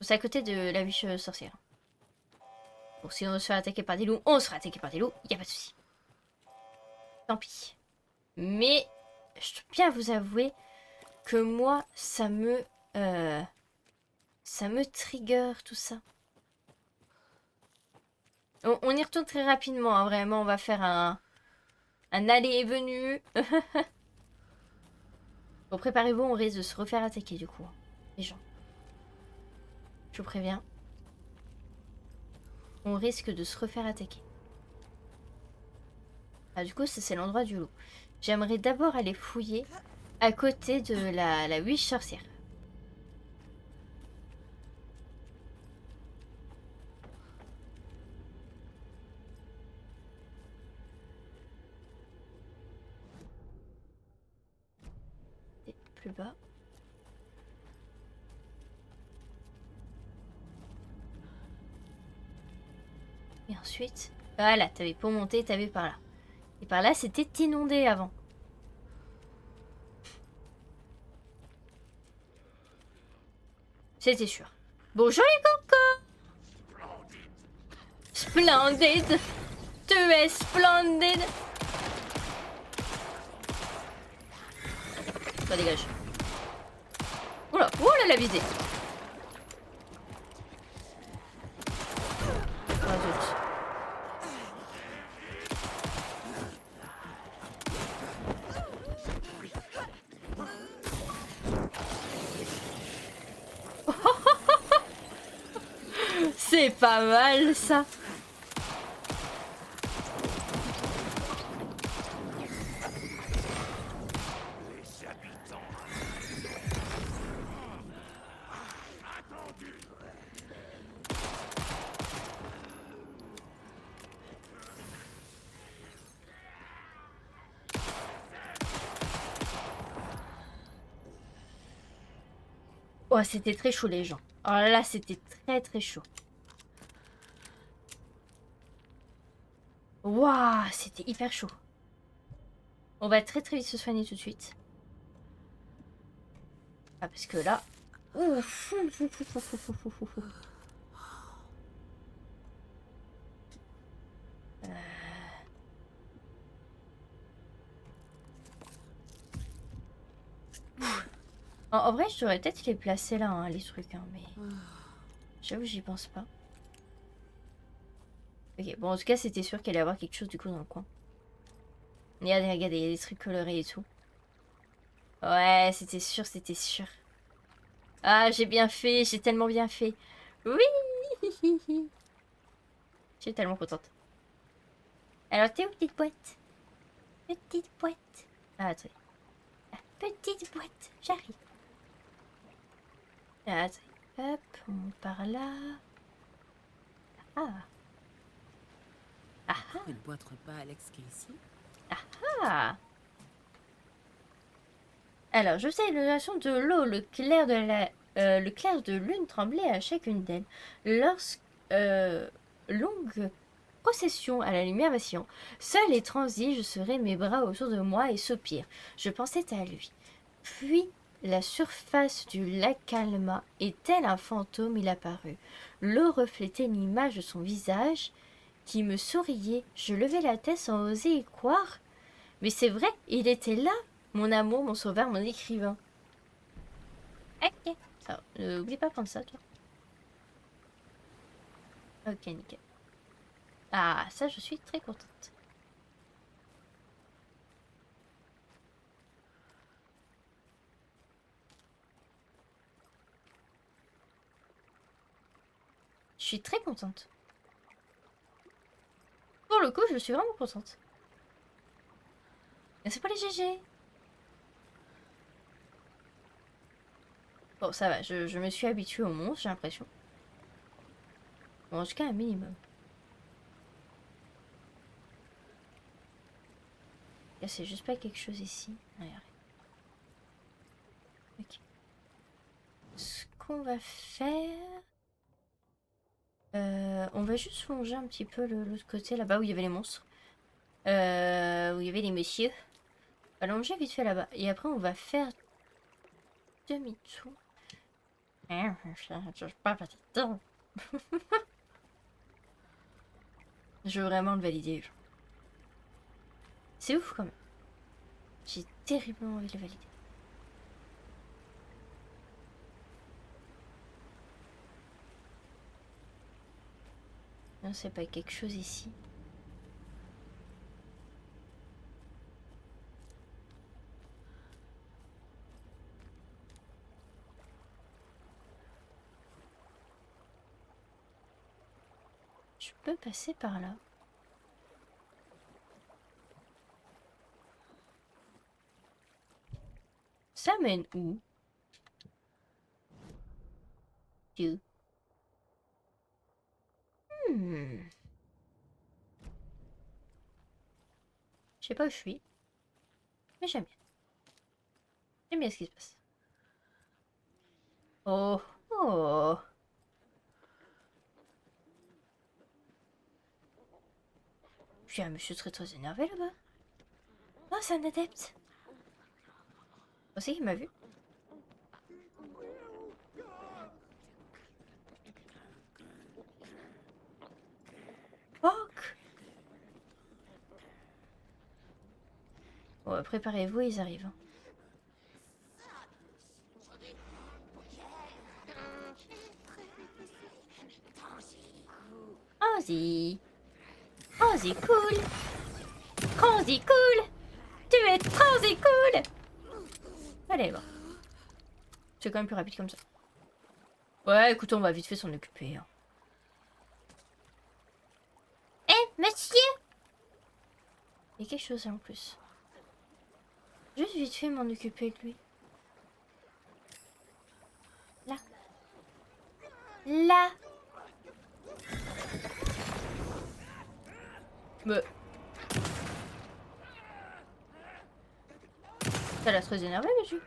S1: C'est à côté de la biche sorcière. Bon, si on se fait attaquer par des loups, on sera attaqué par des loups. Y a pas de souci. Tant pis. Mais je dois bien vous avouer que moi, ça me trigger tout ça. On y retourne très rapidement, hein, vraiment. On va faire un aller et venu. Bon, préparez-vous, on risque de se refaire attaquer du coup. Les gens. Je vous préviens. On risque de se refaire attaquer. Ah, du coup, c'est l'endroit du loup. J'aimerais d'abord aller fouiller à côté de la wish sorcière. Et plus bas. Et ensuite, voilà, t'avais pour monter, t'avais par là. Et par là, c'était inondé avant. C'était sûr. Bonjour les cocos! Splendide! Tu es splendide! Bah dégage. Oula, oula la visée! Oh zut. C'est pas mal ça. Oh, c'était très chaud les gens. Alors là, c'était très chaud. Waouh, c'était hyper chaud. On va très vite se soigner tout de suite. Ah, parce que là... Ouf. En vrai, je devrais peut-être les placer là, hein, les trucs, hein, mais... J'avoue, j'y pense pas. Ok, bon, en tout cas, c'était sûr qu'il allait y avoir quelque chose du coup dans le coin. Regardez, il y a des trucs colorés et tout. Ouais, c'était sûr, c'était sûr. Ah, j'ai bien fait, j'ai tellement bien fait. Oui. Je suis tellement contente. Alors, t'es où, petite boîte? Petite boîte. Ah, attendez. Ah, petite boîte, j'arrive. Ah, attendez. Hop, on monte par là. Ah. Ah ah.
S2: Une boîte repas Alex Casey.
S1: Ah. Alors, je sais l'utilisation de l'eau, le clair de la Le clair de lune tremblait à chacune d'elles. Lorsque longue procession à la lumière vacillante, seul et transi, je serrais mes bras autour de moi et soupir. Je pensais à lui. Puis la surface du lac calma et tel un fantôme il apparut. L'eau reflétait l'image de son visage qui me souriait. Je levai la tête sans oser y croire. Mais c'est vrai, il était là, mon amour, mon sauveur, mon écrivain. Ok. Alors, n'oublie pas de prendre ça, toi. Ok, nickel. Ah, ça, je suis très contente. Je suis très contente. Pour le coup, je suis vraiment contente. Merci pour les GG. Bon, ça va, je me suis habituée au monstre, j'ai l'impression. Bon, en tout cas, un minimum. Là, c'est juste pas quelque chose ici. Allez, arrête. Ok. Ce qu'on va faire... on va juste longer un petit peu l'autre côté, là-bas où il y avait les monstres. Où il y avait les messieurs. On va longer vite fait là-bas. Et après, on va faire demi-tour. Je veux vraiment le valider. C'est ouf quand même. J'ai terriblement envie de le valider. Non, c'est pas quelque chose ici. Je peux passer par là. Ça mène où? Dieu. Hmm. Je sais pas où je suis. Mais j'aime bien. J'aime bien ce qui se passe. Oh. Oh. Puis un monsieur très énervé là-bas. Oh, c'est un adepte. On sait qu'il m'a vu. Fuck. Bon, préparez-vous, ils arrivent. Hein. Ozzy. Ozzy cool. Ozzy cool. Tu es Ozzy cool. Allez, bon. C'est quand même plus rapide comme ça. Ouais, écoute, on va vite fait s'en occuper. Hein. Monsieur! Il y a quelque chose en plus. Juste vite fait m'en occuper de lui. Là. Là. Mais... Ça l'a très énervé, monsieur.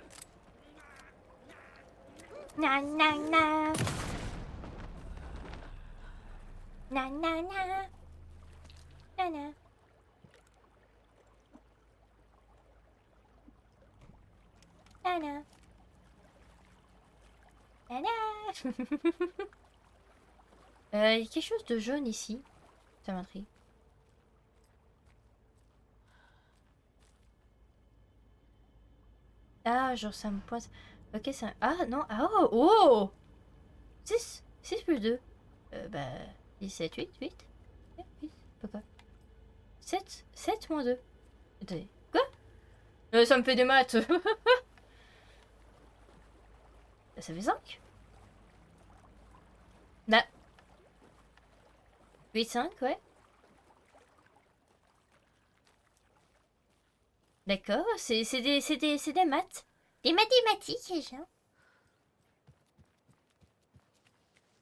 S1: Na na na. Na na na. Na na. Na na. Na na. Il y a quelque chose de jaune ici. Ça m'intrigue. Ah, genre ça me pointe. Ok, ça... Ah, non. Ah, oh, oh 6. 6 plus 2. Bah... 17, 8, 8. 8. Pourquoi 7. 7 moins 2. Attendez. Quoi ça me fait des maths. Ça fait 5. Bah... 8, 5, ouais. D'accord, c'est des maths. Des mathématiques, les gens.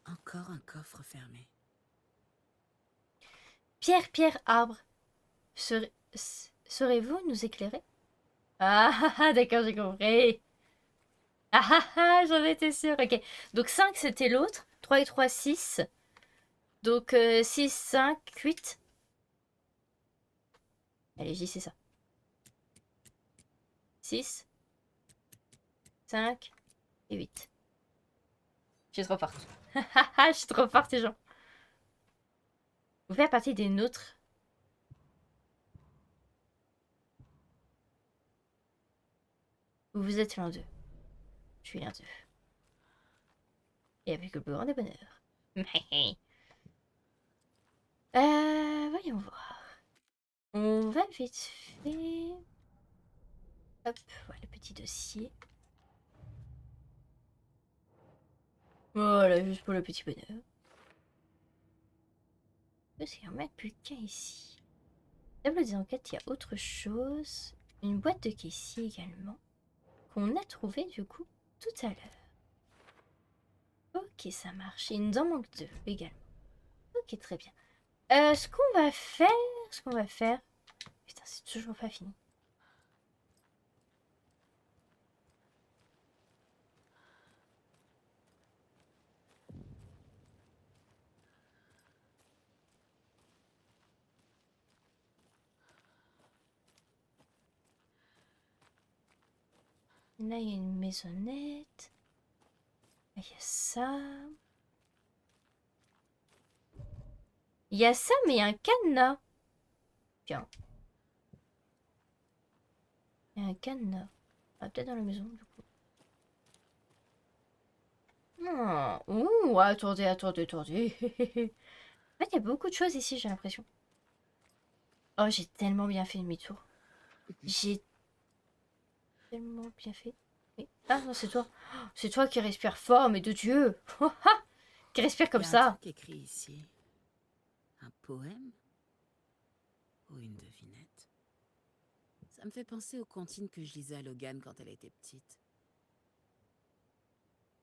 S2: Encore un coffre fermé.
S1: Pierre, pierre, arbre. Saurez-vous nous éclairer? Ah, d'accord, j'ai compris. Ah ah ah, j'en étais sûre. Ok. Donc 5 c'était l'autre. 3 et 3, 6. Donc 6, 5, 8. Allez, j'y c'est ça. 6, 5 et 8. Je suis trop forte. Je suis trop forte, les gens. Vous faites partie des nôtres. Ou vous êtes l'un d'eux. Je suis l'un d'eux. Et avec le plus grand des bonheurs. Voyons voir. On va vite fait... Hop, voilà le petit dossier. Voilà, juste pour le petit bonheur. Parce qu'il n'y en a plus qu'un ici. Tableau des enquêtes, il y a autre chose. Une boîte de caissier également. Qu'on a trouvé du coup tout à l'heure. Ok, ça marche. Il nous en manque 2 également. Ok, très bien. Ce qu'on va faire... Putain, c'est toujours pas fini. Là, il y a une maisonnette. Là, il y a ça. Il y a ça, mais il y a un cadenas. Tiens. Il y a un cadenas. Ah, peut-être dans la maison, du coup. Non. Ouh, attendez. En fait, il y a beaucoup de choses ici, j'ai l'impression. Oh, j'ai tellement bien fait demi-tour. J'ai tellement bien fait. Oui. Ah non, c'est toi. C'est toi qui respire fort, mais de Dieu. Qui respire
S2: Il
S1: comme
S2: y a un
S1: ça.
S2: truc écrit ici. Un poème? Ou une devinette? Ça me fait penser aux comptines que je lisais à Logan quand elle était petite.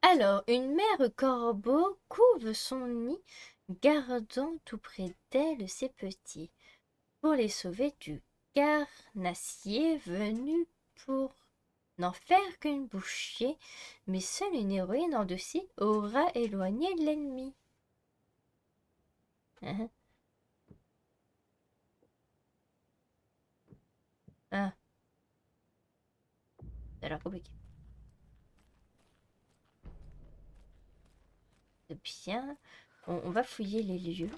S1: Alors, une mère corbeau couve son nid, gardant tout près d'elle ses petits, pour les sauver du carnassier venu pour n'en faire qu'une bouchée, mais seule une héroïne en dessus aura éloigné l'ennemi. Hein, ah, ça a l'air compliqué. C'est bien. On va fouiller les lieux.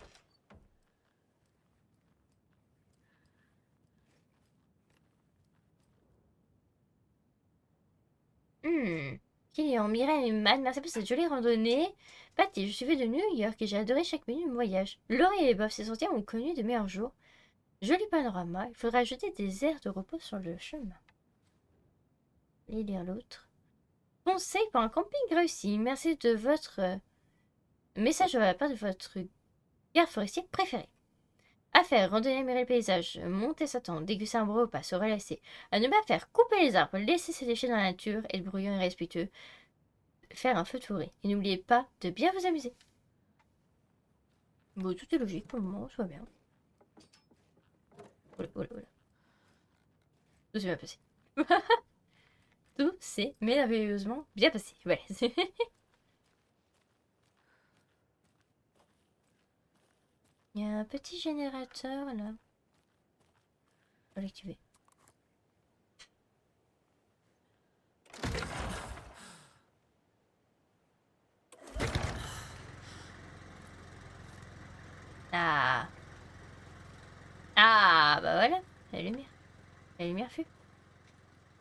S1: Kylian, Mireille et Matt, merci pour cette jolie randonnée. Patty, je suis venue de New York et j'ai adoré chaque minute de mon voyage. Laurie et Bob, ces sentiers ont connu de meilleurs jours. Joli panorama, il faudra ajouter des aires de repos sur le chemin. Et lire l'autre. Conseil pour un camping réussi. Merci de votre message de la part de votre garde forestier préféré. À faire, randonner, admirer le paysage, monter sa tente, déguster un bon repas, se relaxer. À ne pas faire, couper les arbres, laisser ses déchets dans la nature, être bruyant et respectueux. Faire un feu de forêt. Et n'oubliez pas de bien vous amuser. Bon, tout est logique pour le moment, tout va bien. Voilà. Tout s'est bien passé. Tout s'est merveilleusement bien passé. Voilà. Il y a un petit générateur là. On va l'activer. Ah. Ah, bah voilà. La lumière. La lumière fut.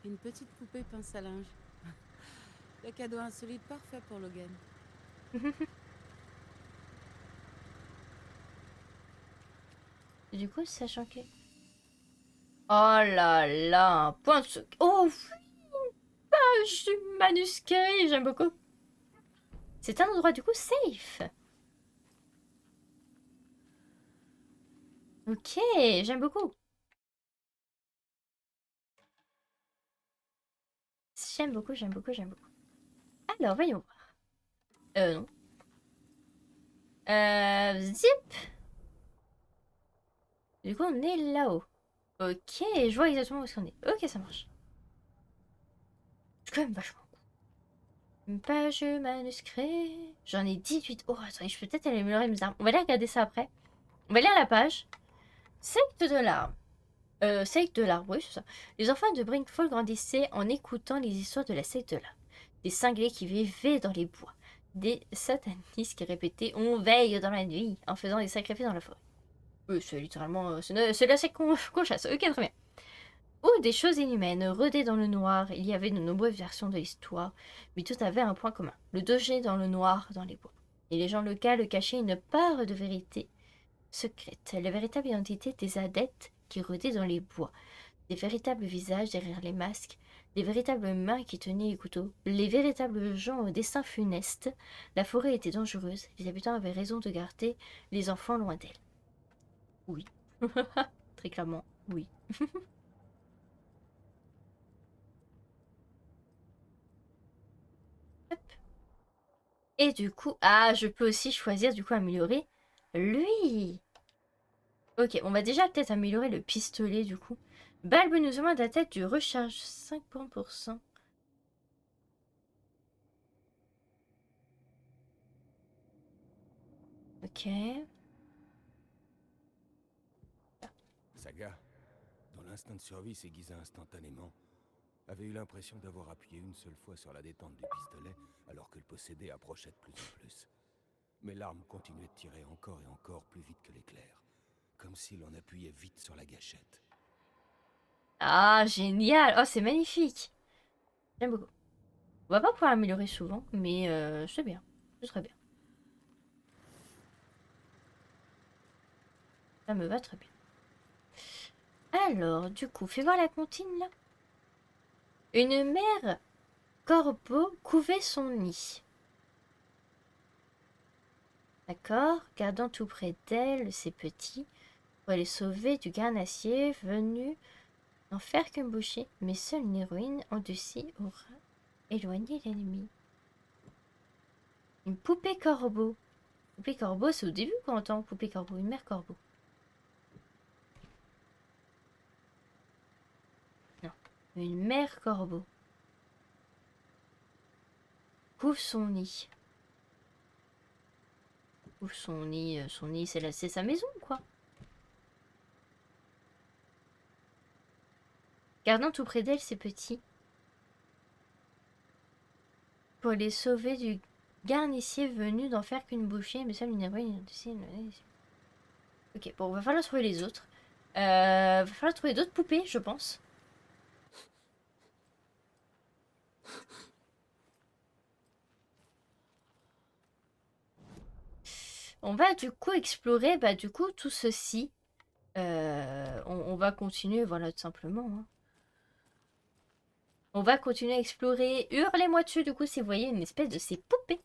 S2: Une petite poupée pince à linge. Le cadeau insolite parfait pour Logan.
S1: Du coup, sachant que... Oh là là, un point de... Oh, page du manuscrit, j'aime beaucoup. C'est un endroit du coup safe. Ok, j'aime beaucoup. J'aime beaucoup. Alors, voyons voir. Non. Zip. Du coup, on est là-haut. Ok, je vois exactement où est-ce qu'on est. Ok, ça marche. C'est quand même vachement cool. Une page manuscrit. J'en ai 18. Oh, attendez, je peux peut-être améliorer mes armes. On va aller regarder ça après. On va lire la page. Secte de l'arbre. Secte de l'arbre, oui, c'est ça. Les enfants de Brinkfall grandissaient en écoutant les histoires de la secte de l'arbre. Des cinglés qui vivaient dans les bois. Des satanistes qui répétaient on veille dans la nuit en faisant des sacrifices dans la forêt. C'est littéralement. C'est la secte qu'on chasse. Ok, très bien. Ou des choses inhumaines, rodées dans le noir. Il y avait de nombreuses versions de l'histoire, mais tout avait un point commun. Le danger dans le noir, dans les bois. Et les gens locaux cachaient une part de vérité secrète. La véritable identité des adeptes qui rôdaient dans les bois. Des véritables visages derrière les masques. Les véritables mains qui tenaient les couteaux. Les véritables gens au destin funeste. La forêt était dangereuse. Les habitants avaient raison de garder les enfants loin d'elle. Oui. Très clairement, oui. Et du coup, je peux aussi choisir du coup améliorer lui. Ok, on va déjà peut-être améliorer le pistolet du coup. Balbe nous demande la tête du recharge 50%. Ok.
S4: Saga, dont l'instinct de survie s'aiguisa instantanément, avait eu l'impression d'avoir appuyé une seule fois sur la détente du pistolet alors que le possédé approchait de plus en plus. Mais l'arme continuait de tirer encore et encore plus vite que l'éclair, comme s'il en appuyait vite sur la gâchette.
S1: Ah, génial. Oh, c'est magnifique. J'aime beaucoup. On va pas pouvoir améliorer souvent, mais c'est bien. Ce serait bien. Ça me va très bien. Alors, du coup, fais voir la comptine là. Une mère corbeau couvait son nid. D'accord, gardant tout près d'elle ses petits, pour les sauver du garnassier venu n'en faire qu'une bouchée, mais seule une héroïne endurcie aura éloigné l'ennemi. Une poupée corbeau. Poupée corbeau, c'est au début qu'on entend poupée corbeau, une mère corbeau. Non, une mère corbeau. Couvre son nid. Couvre son nid, c'est sa maison, quoi. Gardant tout près d'elle ses petits, pour les sauver du garnissier venu d'en faire qu'une bouchée, mais seule une héroïne. Ok, bon, va falloir trouver les autres. Va falloir trouver d'autres poupées, je pense. On va du coup explorer du coup tout ceci. On va continuer, voilà, tout simplement. Hein. On va continuer à explorer. Hurlez-moi dessus, du coup, si vous voyez une espèce de ces poupées.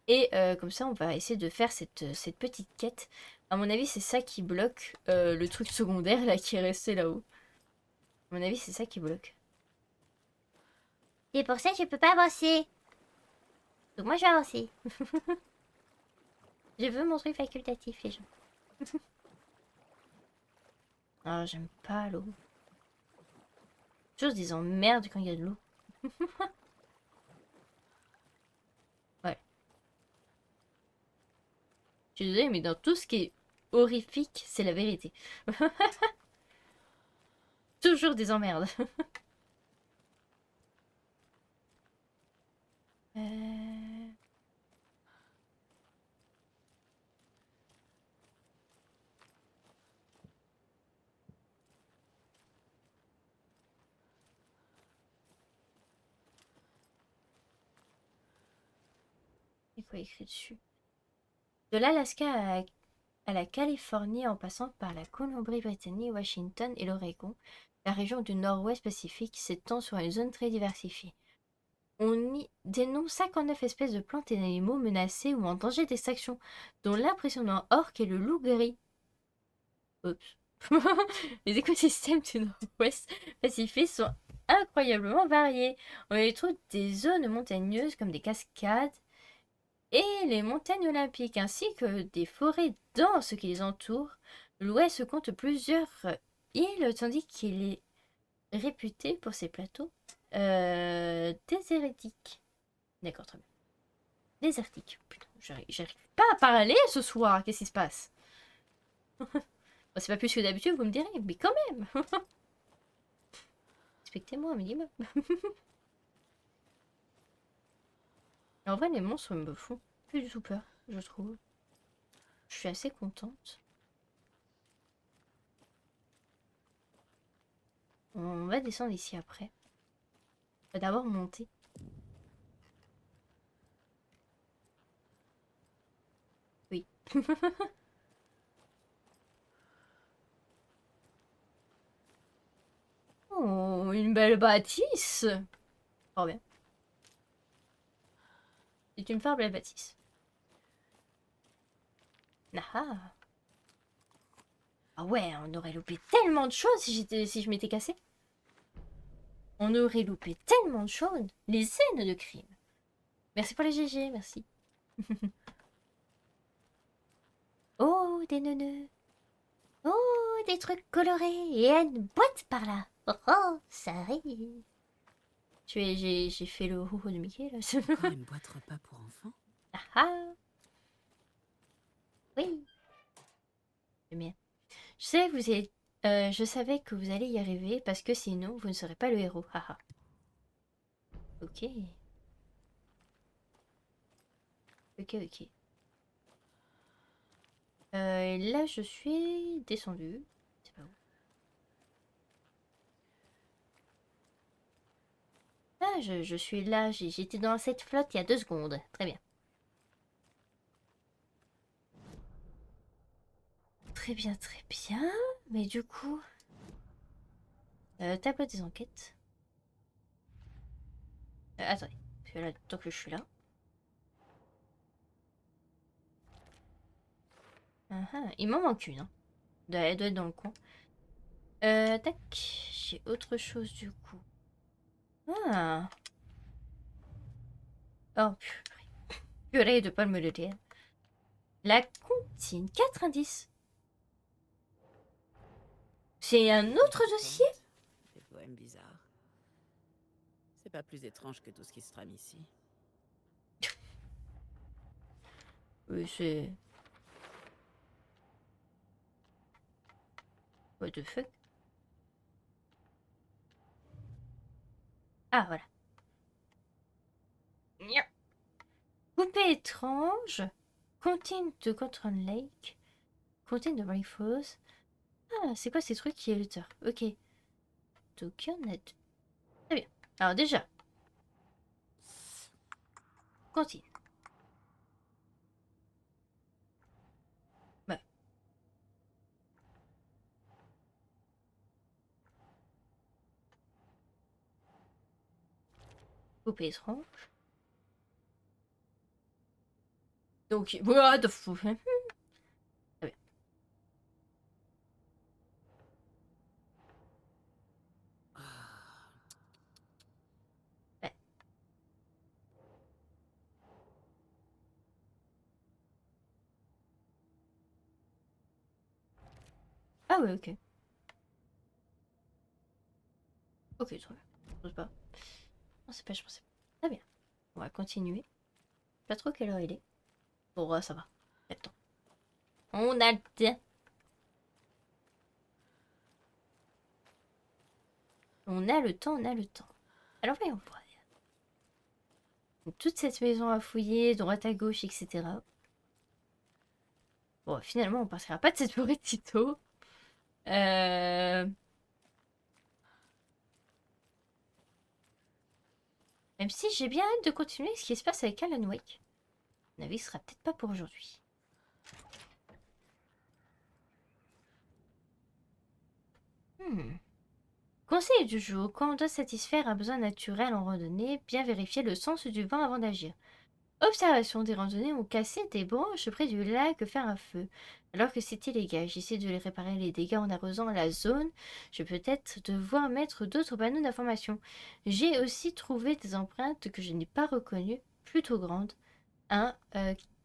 S1: Et comme ça, on va essayer de faire cette petite quête. À mon avis, c'est ça qui bloque le truc secondaire là qui est resté là-haut. À mon avis, c'est ça qui bloque. Et pour ça, je peux pas avancer. Donc moi, je vais avancer. Je veux mon truc facultatif, les gens. Ah, j'aime pas l'eau. Toujours des emmerdes quand il y a de l'eau. Ouais. Je suis désolée, mais dans tout ce qui est horrifique, c'est la vérité. Toujours des emmerdes. C'est quoi écrit dessus? De l'Alaska à la Californie en passant par la Colombie-Britannique, Washington et l'Oregon, la région du Nord-Ouest Pacifique s'étend sur une zone très diversifiée. On y dénombre 59 espèces de plantes et d'animaux menacés ou en danger d'extinction, dont l'impressionnant orque et le loup gris. Oups. Les écosystèmes du Nord-Ouest Pacifique sont incroyablement variés. On y trouve des zones montagneuses comme des cascades et les montagnes olympiques, ainsi que des forêts denses qui les entourent. L'Ouest compte plusieurs îles, tandis qu'il est réputé pour ses plateaux désertiques. D'accord, très bien. Désertique. Putain, j'arrive pas à parler ce soir. Qu'est-ce qui se passe? Bon, c'est pas plus que d'habitude, vous me direz, mais quand même. Respectez-moi un minimum. En vrai, les monstres me font plus du tout peur, je trouve. Je suis assez contente. On va descendre ici après. On va d'abord monter. Oui. Oh, une belle bâtisse. Oh bien. C'est une fort belle bâtisse. Ah. Ah ouais, on aurait loupé tellement de choses si je m'étais cassé. On aurait loupé tellement de choses. Les scènes de crime. Merci pour les GG, merci. Oh, des neuneux. Oh, des trucs colorés. Et une boîte par là. Oh, oh, ça arrive. J'ai fait le rouleau de Mickey, là.
S2: Encore une boîte repas pour enfants?
S1: Ah ah. Oui. C'est bien. Je savais que vous allez y arriver parce que sinon, vous ne serez pas le héros. Haha. Ok. Ok, ok. Là, je suis descendue. C'est pas où. Ah, je suis là. J'étais dans cette flotte il y a 2 secondes. Très bien. Très bien, très bien. Mais du coup... tableau des enquêtes. Attendez. Parce que là, tant que je suis là... Il m'en manque une. Hein. Elle doit être dans le coin. Tac. J'ai autre chose du coup. Ah. Oh, purée de pas me le dire. La comptine. 4 indices. C'est un autre dossier?
S2: Des poèmes bizarres. C'est pas plus étrange que tout ce qui se trame ici.
S1: Oui, c'est... What the fuck? Ah, voilà. Nya. Poupée étrange. Contine de Cotton Lake. Contine de Brick Falls. Ah, c'est quoi ces trucs qui est l'auteur? Ok. Donc, il y en a 2. Très bien. Alors, déjà. Contine. Ouais. Poupée étrange. Donc, what the fuck? Très bien. Ouais. Ah ouais, ok. Ok, très bien. Je sais pas. Non, c'est pas, je pensais pas. Très bien. On va continuer. Pas trop quelle heure il est. Bon, ouais, ça va. Il y a le temps. On a le temps. On a le temps, on a le temps. Alors voyons voir. Donc, toute cette maison à fouiller, droite à gauche, etc. Bon, finalement, on partira pas de cette forêt de sitôt. Même si j'ai bien hâte de continuer ce qui se passe avec Alan Wake. Mon avis, ce sera peut-être pas pour aujourd'hui. Conseil du jour. Quand on doit satisfaire un besoin naturel en randonnée, bien vérifier le sens du vent avant d'agir. Observation, des randonnées ont cassé des branches près du lac faire un feu. Alors que c'est illégal, j'essaie de les réparer les dégâts en arrosant la zone. Je vais peut-être devoir mettre d'autres panneaux d'information. J'ai aussi trouvé des empreintes que je n'ai pas reconnues, plutôt grandes. Un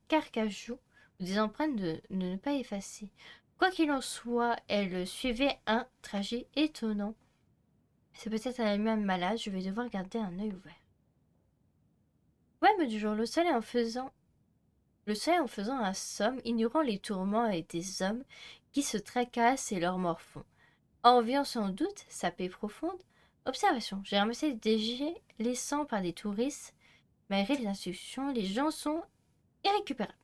S1: carcajou ou des empreintes de ne pas effacer. Quoi qu'il en soit, elles suivaient un trajet étonnant. C'est peut-être un animal malade, je vais devoir garder un œil ouvert. Ouais, calme du jour, le soleil en faisant un somme, ignorant les tourments et des hommes qui se tracassent et leur morfont. Enviant sans doute sa paix profonde. Observation. J'ai ramassé des déchets laissant par des touristes. Malgré les instructions, les gens sont irrécupérables.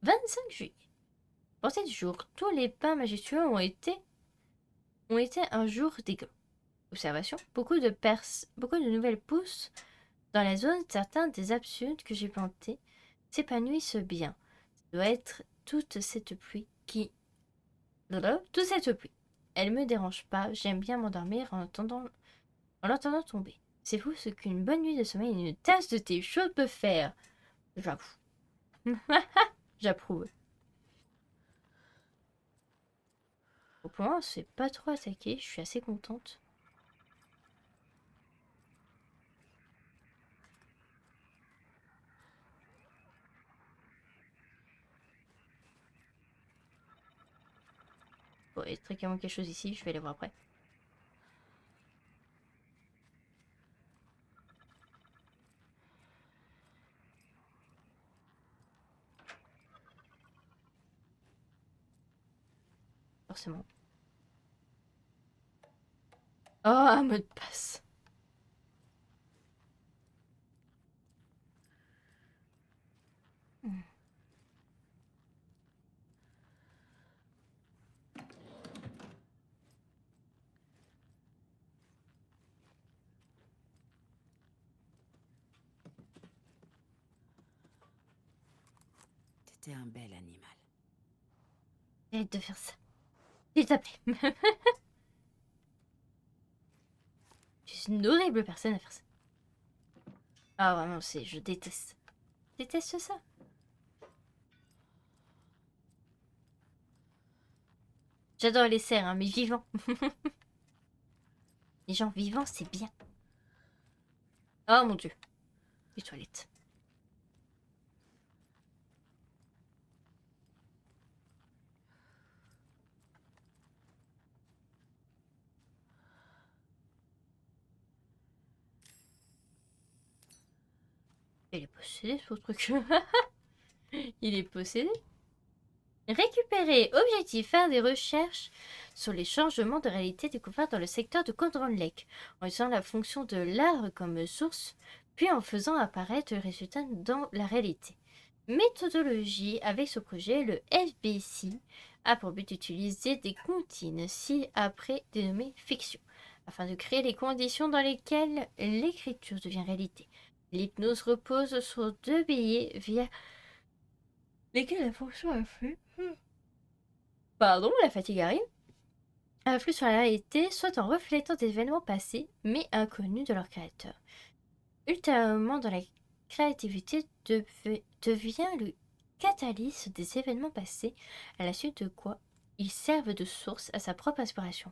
S1: 25 juillet. Pensée du jour. Tous les pins majestueux ont été un jour d'éclat. Observation. Beaucoup de nouvelles pousses dans la zone. Certains des absurdes que j'ai plantés s'épanouissent bien. Ça doit être toute cette pluie. Elle me dérange pas. J'aime bien m'endormir en l'entendant tomber. C'est fou ce qu'une bonne nuit de sommeil et une tasse de thé chaud peut faire. J'avoue. J'approuve. Au point, on se fait pas trop attaquer. Je suis assez contente. Bon, il y a très clairement quelque chose ici. Je vais aller voir après. Forcément. Oh, un mot de passe.
S2: T'étais un bel animal.
S1: Arrête de faire ça. S'il te plaît. Je suis une horrible personne à faire ça. Ah, vraiment, je déteste. Je déteste ça. J'adore les cerfs, hein, mais vivants. Les gens vivants, c'est bien. Oh mon dieu. Les toilettes. Il est possédé ce truc. Il est possédé. Récupérer. Objectif. Faire des recherches sur les changements de réalité découverts dans le secteur de Condron Lake. En utilisant la fonction de l'art comme source, puis en faisant apparaître le résultat dans la réalité. Méthodologie. Avec ce projet, le FBC a pour but d'utiliser des comptines ci-après dénommées fiction, afin de créer les conditions dans lesquelles l'écriture devient réalité. L'hypnose repose sur 2 billets via lesquels la fonction influe. Pardon, la fatigue arrive. Influe sur la réalité, soit en reflétant des événements passés, mais inconnus de leur créateur. Ultérieurement, dans la créativité devient le catalyse des événements passés, à la suite de quoi ils servent de source à sa propre inspiration.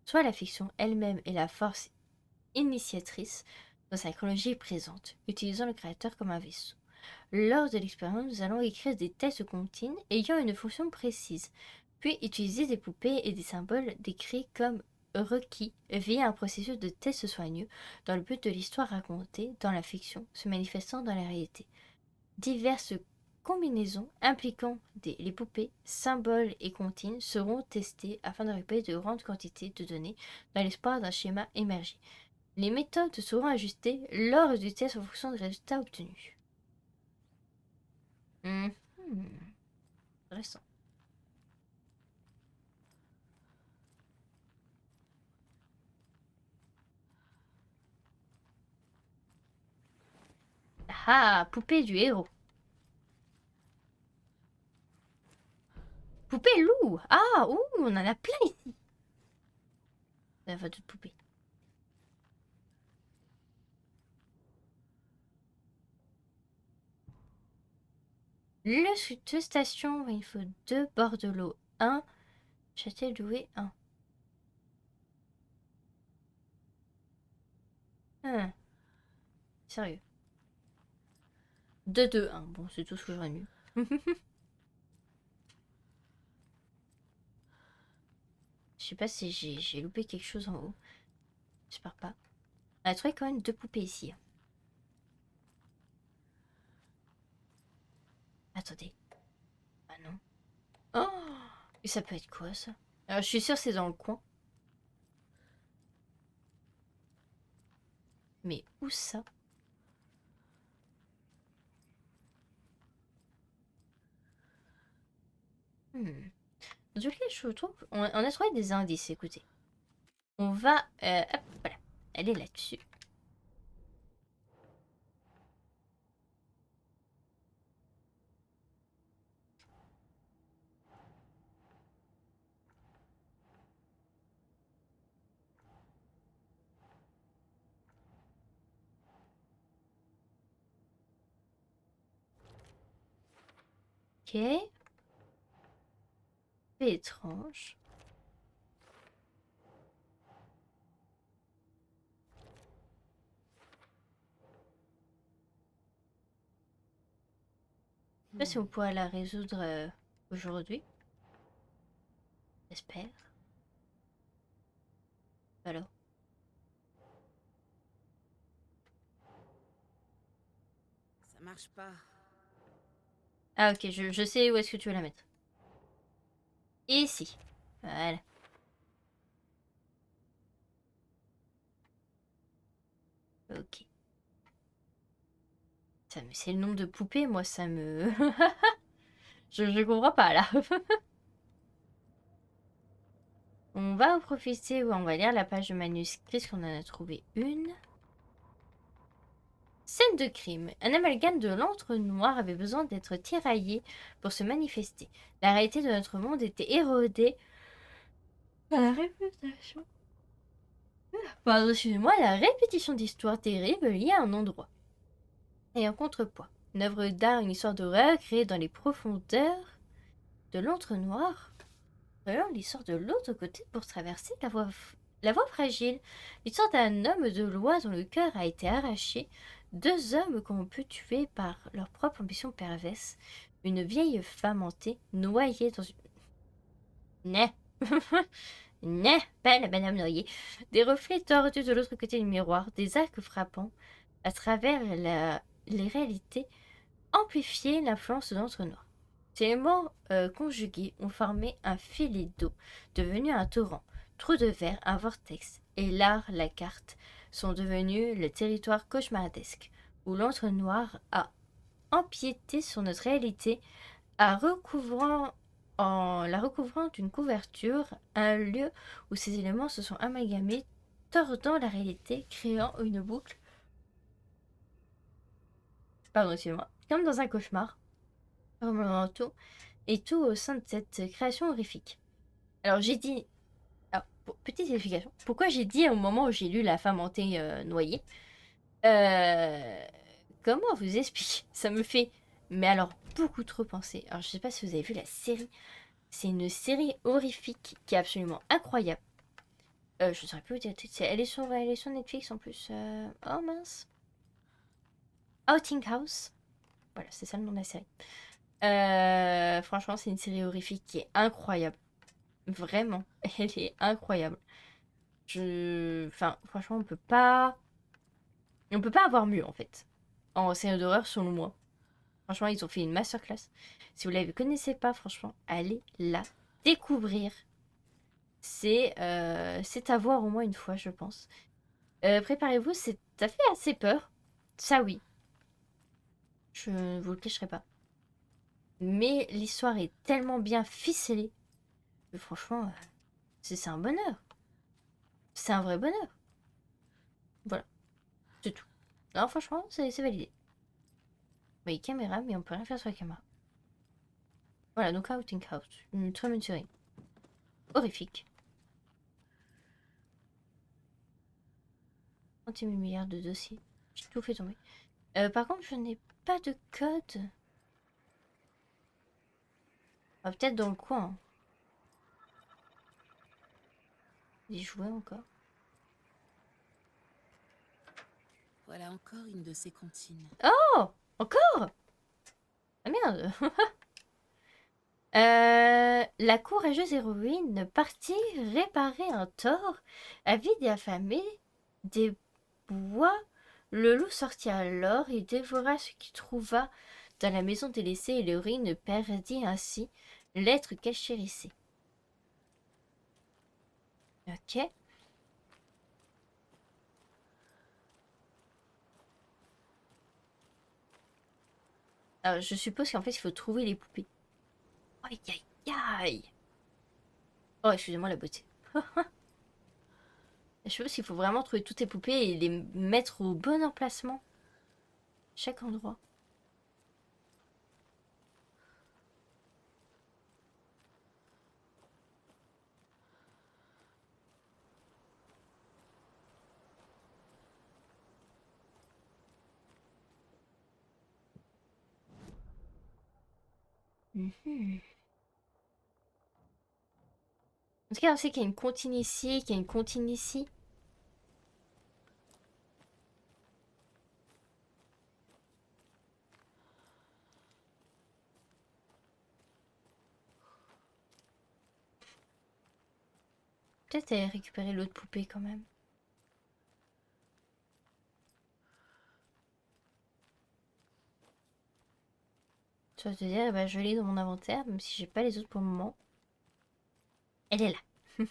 S1: Soit la fiction elle-même est la force initiatrice dans sa chronologie présente, utilisant le créateur comme un vaisseau. Lors de l'expérience, nous allons écrire des tests comptines ayant une fonction précise, puis utiliser des poupées et des symboles décrits comme requis via un processus de test soigneux dans le but de l'histoire racontée dans la fiction se manifestant dans la réalité. Diverses combinaisons impliquant les poupées, symboles et comptines seront testées afin de récupérer de grandes quantités de données dans l'espoir d'un schéma émergé. Les méthodes seront ajustées lors du test en fonction des résultats obtenus. Intéressant. Ah, poupée du héros. Poupée loup. Ah, ouh, on en a plein ici. Enfin, toute poupée. Le site station, il faut 2 bords de l'eau. 1. Châtel doué 1. Sérieux. 2, 2, 1. Bon, c'est tout ce que j'aurais mis. Je sais pas si j'ai loupé quelque chose en haut. J'espère pas. On a trouvé quand même 2 poupées ici. Attendez. Ah non. Oh! Et ça peut être quoi ça? Alors je suis sûre que c'est dans le coin. Mais où ça? Dans tous les cas, je trouve... On a trouvé des indices, écoutez. On va... hop, voilà. Elle est là-dessus. Ok. C'est étrange. Je sais pas si on pourra la résoudre aujourd'hui. J'espère. Alors.
S2: Ça marche pas.
S1: Ah ok, je sais où est-ce que tu veux la mettre. Ici. Voilà. Ok. C'est le nombre de poupées, moi ça me... je comprends pas là. On va en profiter, on va lire la page de manuscrit, parce qu'on en a trouvé une. Scène de crime. Un amalgame de l'entre-noir avait besoin d'être tiraillé pour se manifester. La réalité de notre monde était érodée par la réputation. Pardon, excusez-moi, la répétition d'histoires terribles liées à un endroit. Et en contrepoids, une œuvre d'art, une histoire d'horreur créée dans les profondeurs de l'entre-noir. Voyons l'histoire de l'autre côté pour traverser la voie fragile. L'histoire d'un homme de loi dont le cœur a été arraché. Deux hommes qu'on peut tuer par leur propre ambition perverse. Une vieille femme hantée, noyée dans une... Né. Né, pas la madame noyée. Des reflets tordus de l'autre côté du miroir, des arcs frappants à travers les réalités, amplifiaient l'influence de l'entre-noir. Ces mots conjugués ont formé un filet d'eau, devenu un torrent. Trou de verre, un vortex, et l'art, la carte, sont devenus le territoire cauchemardesque, où l'entre-noir a empiété sur notre réalité, la recouvrant d'une couverture, un lieu où ces éléments se sont amalgamés, tordant la réalité, créant une boucle. Pardon, excusez-moi. Comme dans un cauchemar. Tout, et tout au sein de cette création horrifique. Alors j'ai dit... Alors, petite explication. Pourquoi j'ai dit au moment où j'ai lu La femme hantée noyée comment vous expliquer? Ça me fait... Mais alors, beaucoup trop penser. Alors, je sais pas si vous avez vu la série. C'est une série horrifique qui est absolument incroyable. Je ne saurais plus vous dire. Elle est sur Netflix en plus. Oh mince. Outing House. Voilà, c'est ça le nom de la série. Franchement, c'est une série horrifique qui est incroyable. Vraiment, elle est incroyable. Enfin, franchement, on peut pas avoir mieux en fait. En série d'horreur, selon moi. Franchement, ils ont fait une masterclass. Si vous ne la connaissez pas, franchement, allez la découvrir. C'est à voir au moins une fois, je pense. Préparez-vous, ça fait assez peur. Ça, oui. Je ne vous le cacherai pas. Mais l'histoire est tellement bien ficelée que franchement, c'est un bonheur. C'est un vrai bonheur. Voilà. C'est tout. Non, franchement, c'est validé. Oui, caméra, mais on peut rien faire sur la caméra. Voilà, donc Outing House. Une très bonne série. Horrifique. 30 milliards de dossiers. J'ai tout fait tomber. Par contre, je n'ai pas de code. Ah, peut-être dans le coin. J'y jouais encore.
S2: Voilà encore une de ces comptines.
S1: Oh! Encore? Ah merde! La courageuse héroïne partit réparer un tort, avide et affamée des bois. Le loup sortit alors et dévora ce qu'il trouva dans la maison délaissée et l'héroïne perdit ainsi l'être qu'elle chérissait. Ok. Alors, je suppose qu'en fait, il faut trouver les poupées. Aïe, aïe, aïe. Oh, excusez-moi la beauté. Je suppose qu'il faut vraiment trouver toutes les poupées et les mettre au bon emplacement. Chaque endroit. Mhm. En tout cas, on sait qu'il y a une comptine ici, qu'il y a une comptine ici. Peut-être aller récupérer l'autre poupée quand même. Tu vas te dire, bah, je l'ai dans mon inventaire, même si j'ai pas les autres pour le moment. Elle est là. Je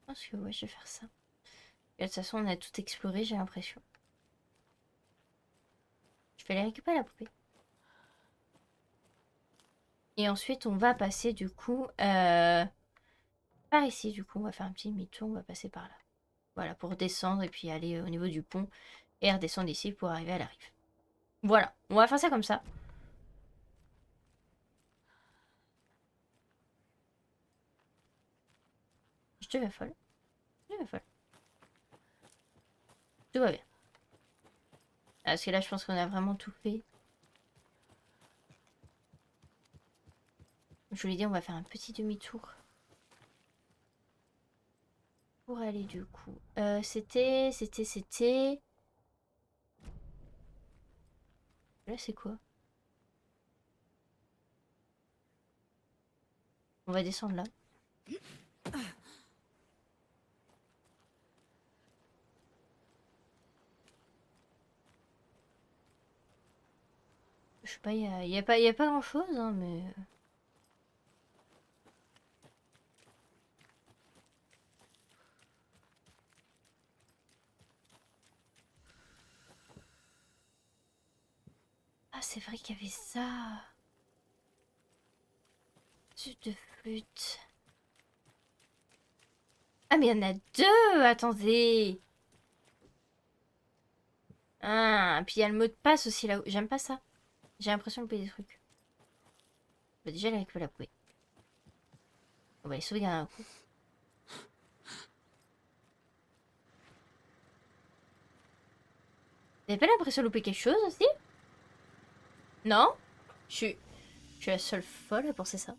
S1: pense que ouais, je vais faire ça. Et de toute façon, on a tout exploré, j'ai l'impression. Je vais aller récupérer la poupée. Et ensuite, on va passer du coup par ici. Du coup, on va faire un petit demi-tour, on va passer par là. Voilà, pour descendre et puis aller au niveau du pont et redescendre ici pour arriver à la rive. Voilà, on va faire ça comme ça. Je te vais folle. Je te vais folle. Tout va bien. Parce que là, je pense qu'on a vraiment tout fait. Je vous l'ai dit, on va faire un petit demi-tour. Pour aller du coup. C'était... Là, c'est quoi? On va descendre là. Je sais pas, y a pas grand chose, hein, mais... Ah, c'est vrai qu'il y avait ça. Zut de flûte. Ah, mais il y en a deux! Attendez! Ah, puis il y a le mot de passe aussi là-haut. J'aime pas ça. J'ai l'impression de louper des trucs. Bah, déjà, elle récupère la poupée. On va les sauvegarder un coup. Vous avez pas l'impression de louper quelque chose aussi? Non? Je suis la seule folle à penser ça.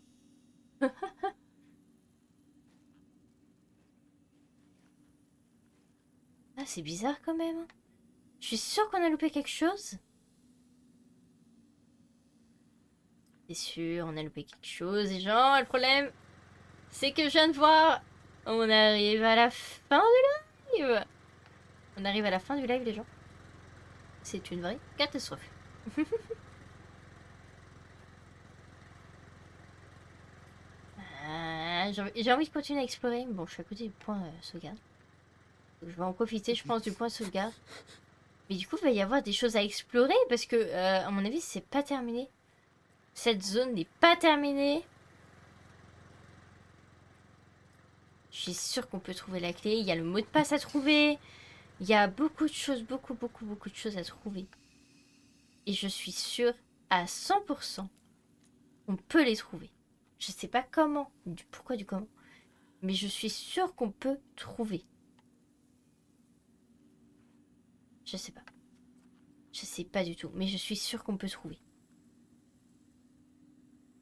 S1: Ah, c'est bizarre quand même. Je suis sûre qu'on a loupé quelque chose. C'est sûr, on a loupé quelque chose. Et genre, le problème, c'est que je viens de voir. On arrive à la fin du live. On arrive à la fin du live, les gens. C'est une vraie catastrophe. J'ai envie de continuer à explorer. Bon, je suis à côté du point sauvegarde. Donc, je vais en profiter, je pense, du point sauvegarde. Mais du coup, il va y avoir des choses à explorer parce que, à mon avis, c'est pas terminé. Cette zone n'est pas terminée. Je suis sûre qu'on peut trouver la clé. Il y a le mot de passe à trouver. Il y a beaucoup de choses, beaucoup de choses à trouver. Et je suis sûre à 100% qu'on peut les trouver. Je sais pas comment, du pourquoi, du comment. Mais je suis sûre qu'on peut trouver. Je sais pas. Je sais pas du tout. Mais je suis sûre qu'on peut trouver.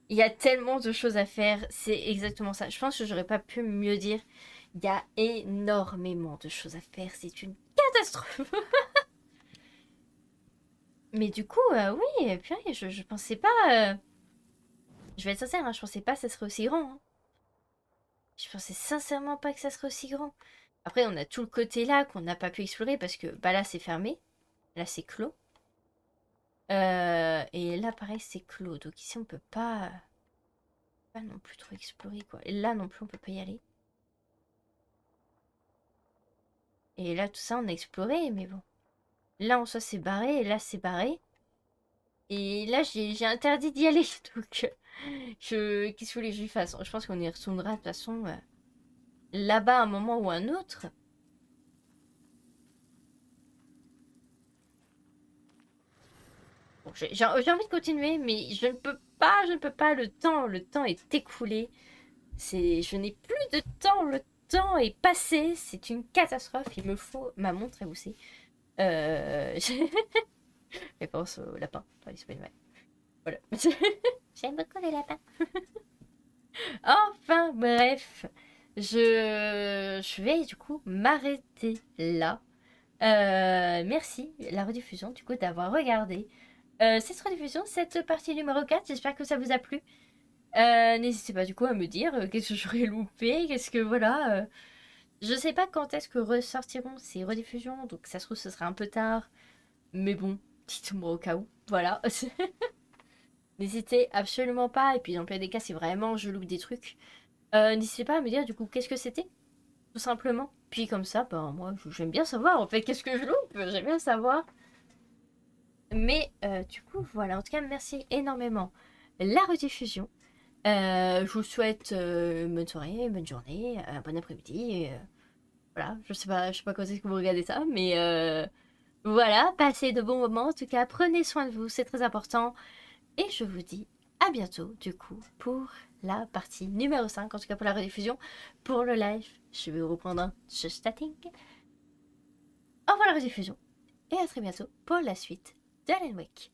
S1: Il y a tellement de choses à faire. C'est exactement ça. Je pense que j'aurais pas pu mieux dire. Il y a énormément de choses à faire. C'est une catastrophe. Mais du coup, oui, purée, je pensais pas... Je vais être sincère, hein, je pensais pas que ça serait aussi grand. Hein. Je pensais sincèrement pas que ça serait aussi grand. Après, on a tout le côté là qu'on n'a pas pu explorer parce que bah là, c'est fermé. Là, c'est clos. Et là, pareil, c'est clos. Donc ici, on peut pas non plus trop explorer, quoi. Et là, non plus, on peut pas y aller. Et là, tout ça, on a exploré, mais bon. Là, en soi, c'est barré, et là, c'est barré. Et là, j'ai interdit d'y aller, donc... qu'est-ce que vous voulez que je lui fasse? Je pense qu'on y retournera, de toute façon, là-bas, à un moment ou un autre. Bon, j'ai envie de continuer, mais je ne peux pas, le temps est écoulé. Je n'ai plus de temps, le temps est passé, c'est une catastrophe, il me faut ma montre à gousset. Je pense au lapin dans les Spider-Man. Voilà. J'aime beaucoup les lapins. Enfin, bref. Je vais du coup m'arrêter là. Merci, la rediffusion, du coup, d'avoir regardé cette rediffusion, cette partie numéro 4. J'espère que ça vous a plu. N'hésitez pas du coup à me dire qu'est-ce que j'aurais loupé, qu'est-ce que voilà. Je sais pas quand est-ce que ressortiront ces rediffusions, donc ça se trouve ce sera un peu tard. Mais bon, dites-moi au cas où. Voilà. N'hésitez absolument pas. Et puis dans le pire des cas, si vraiment je loupe des trucs, n'hésitez pas à me dire du coup qu'est-ce que c'était, tout simplement. Puis comme ça, ben moi j'aime bien savoir en fait qu'est-ce que je loupe. J'aime bien savoir. Mais du coup, voilà. En tout cas, merci énormément la rediffusion. Je vous souhaite une bonne soirée, une bonne journée, un bon après-midi. Voilà, je sais pas quand est-ce que vous regardez ça, mais voilà, passez de bons moments. En tout cas, prenez soin de vous, c'est très important. Et je vous dis à bientôt, du coup, pour la partie numéro 5, en tout cas pour la rediffusion. Pour le live, je vais vous reprendre un Just Starting. Au revoir la rediffusion, et à très bientôt pour la suite d'Alan Wake.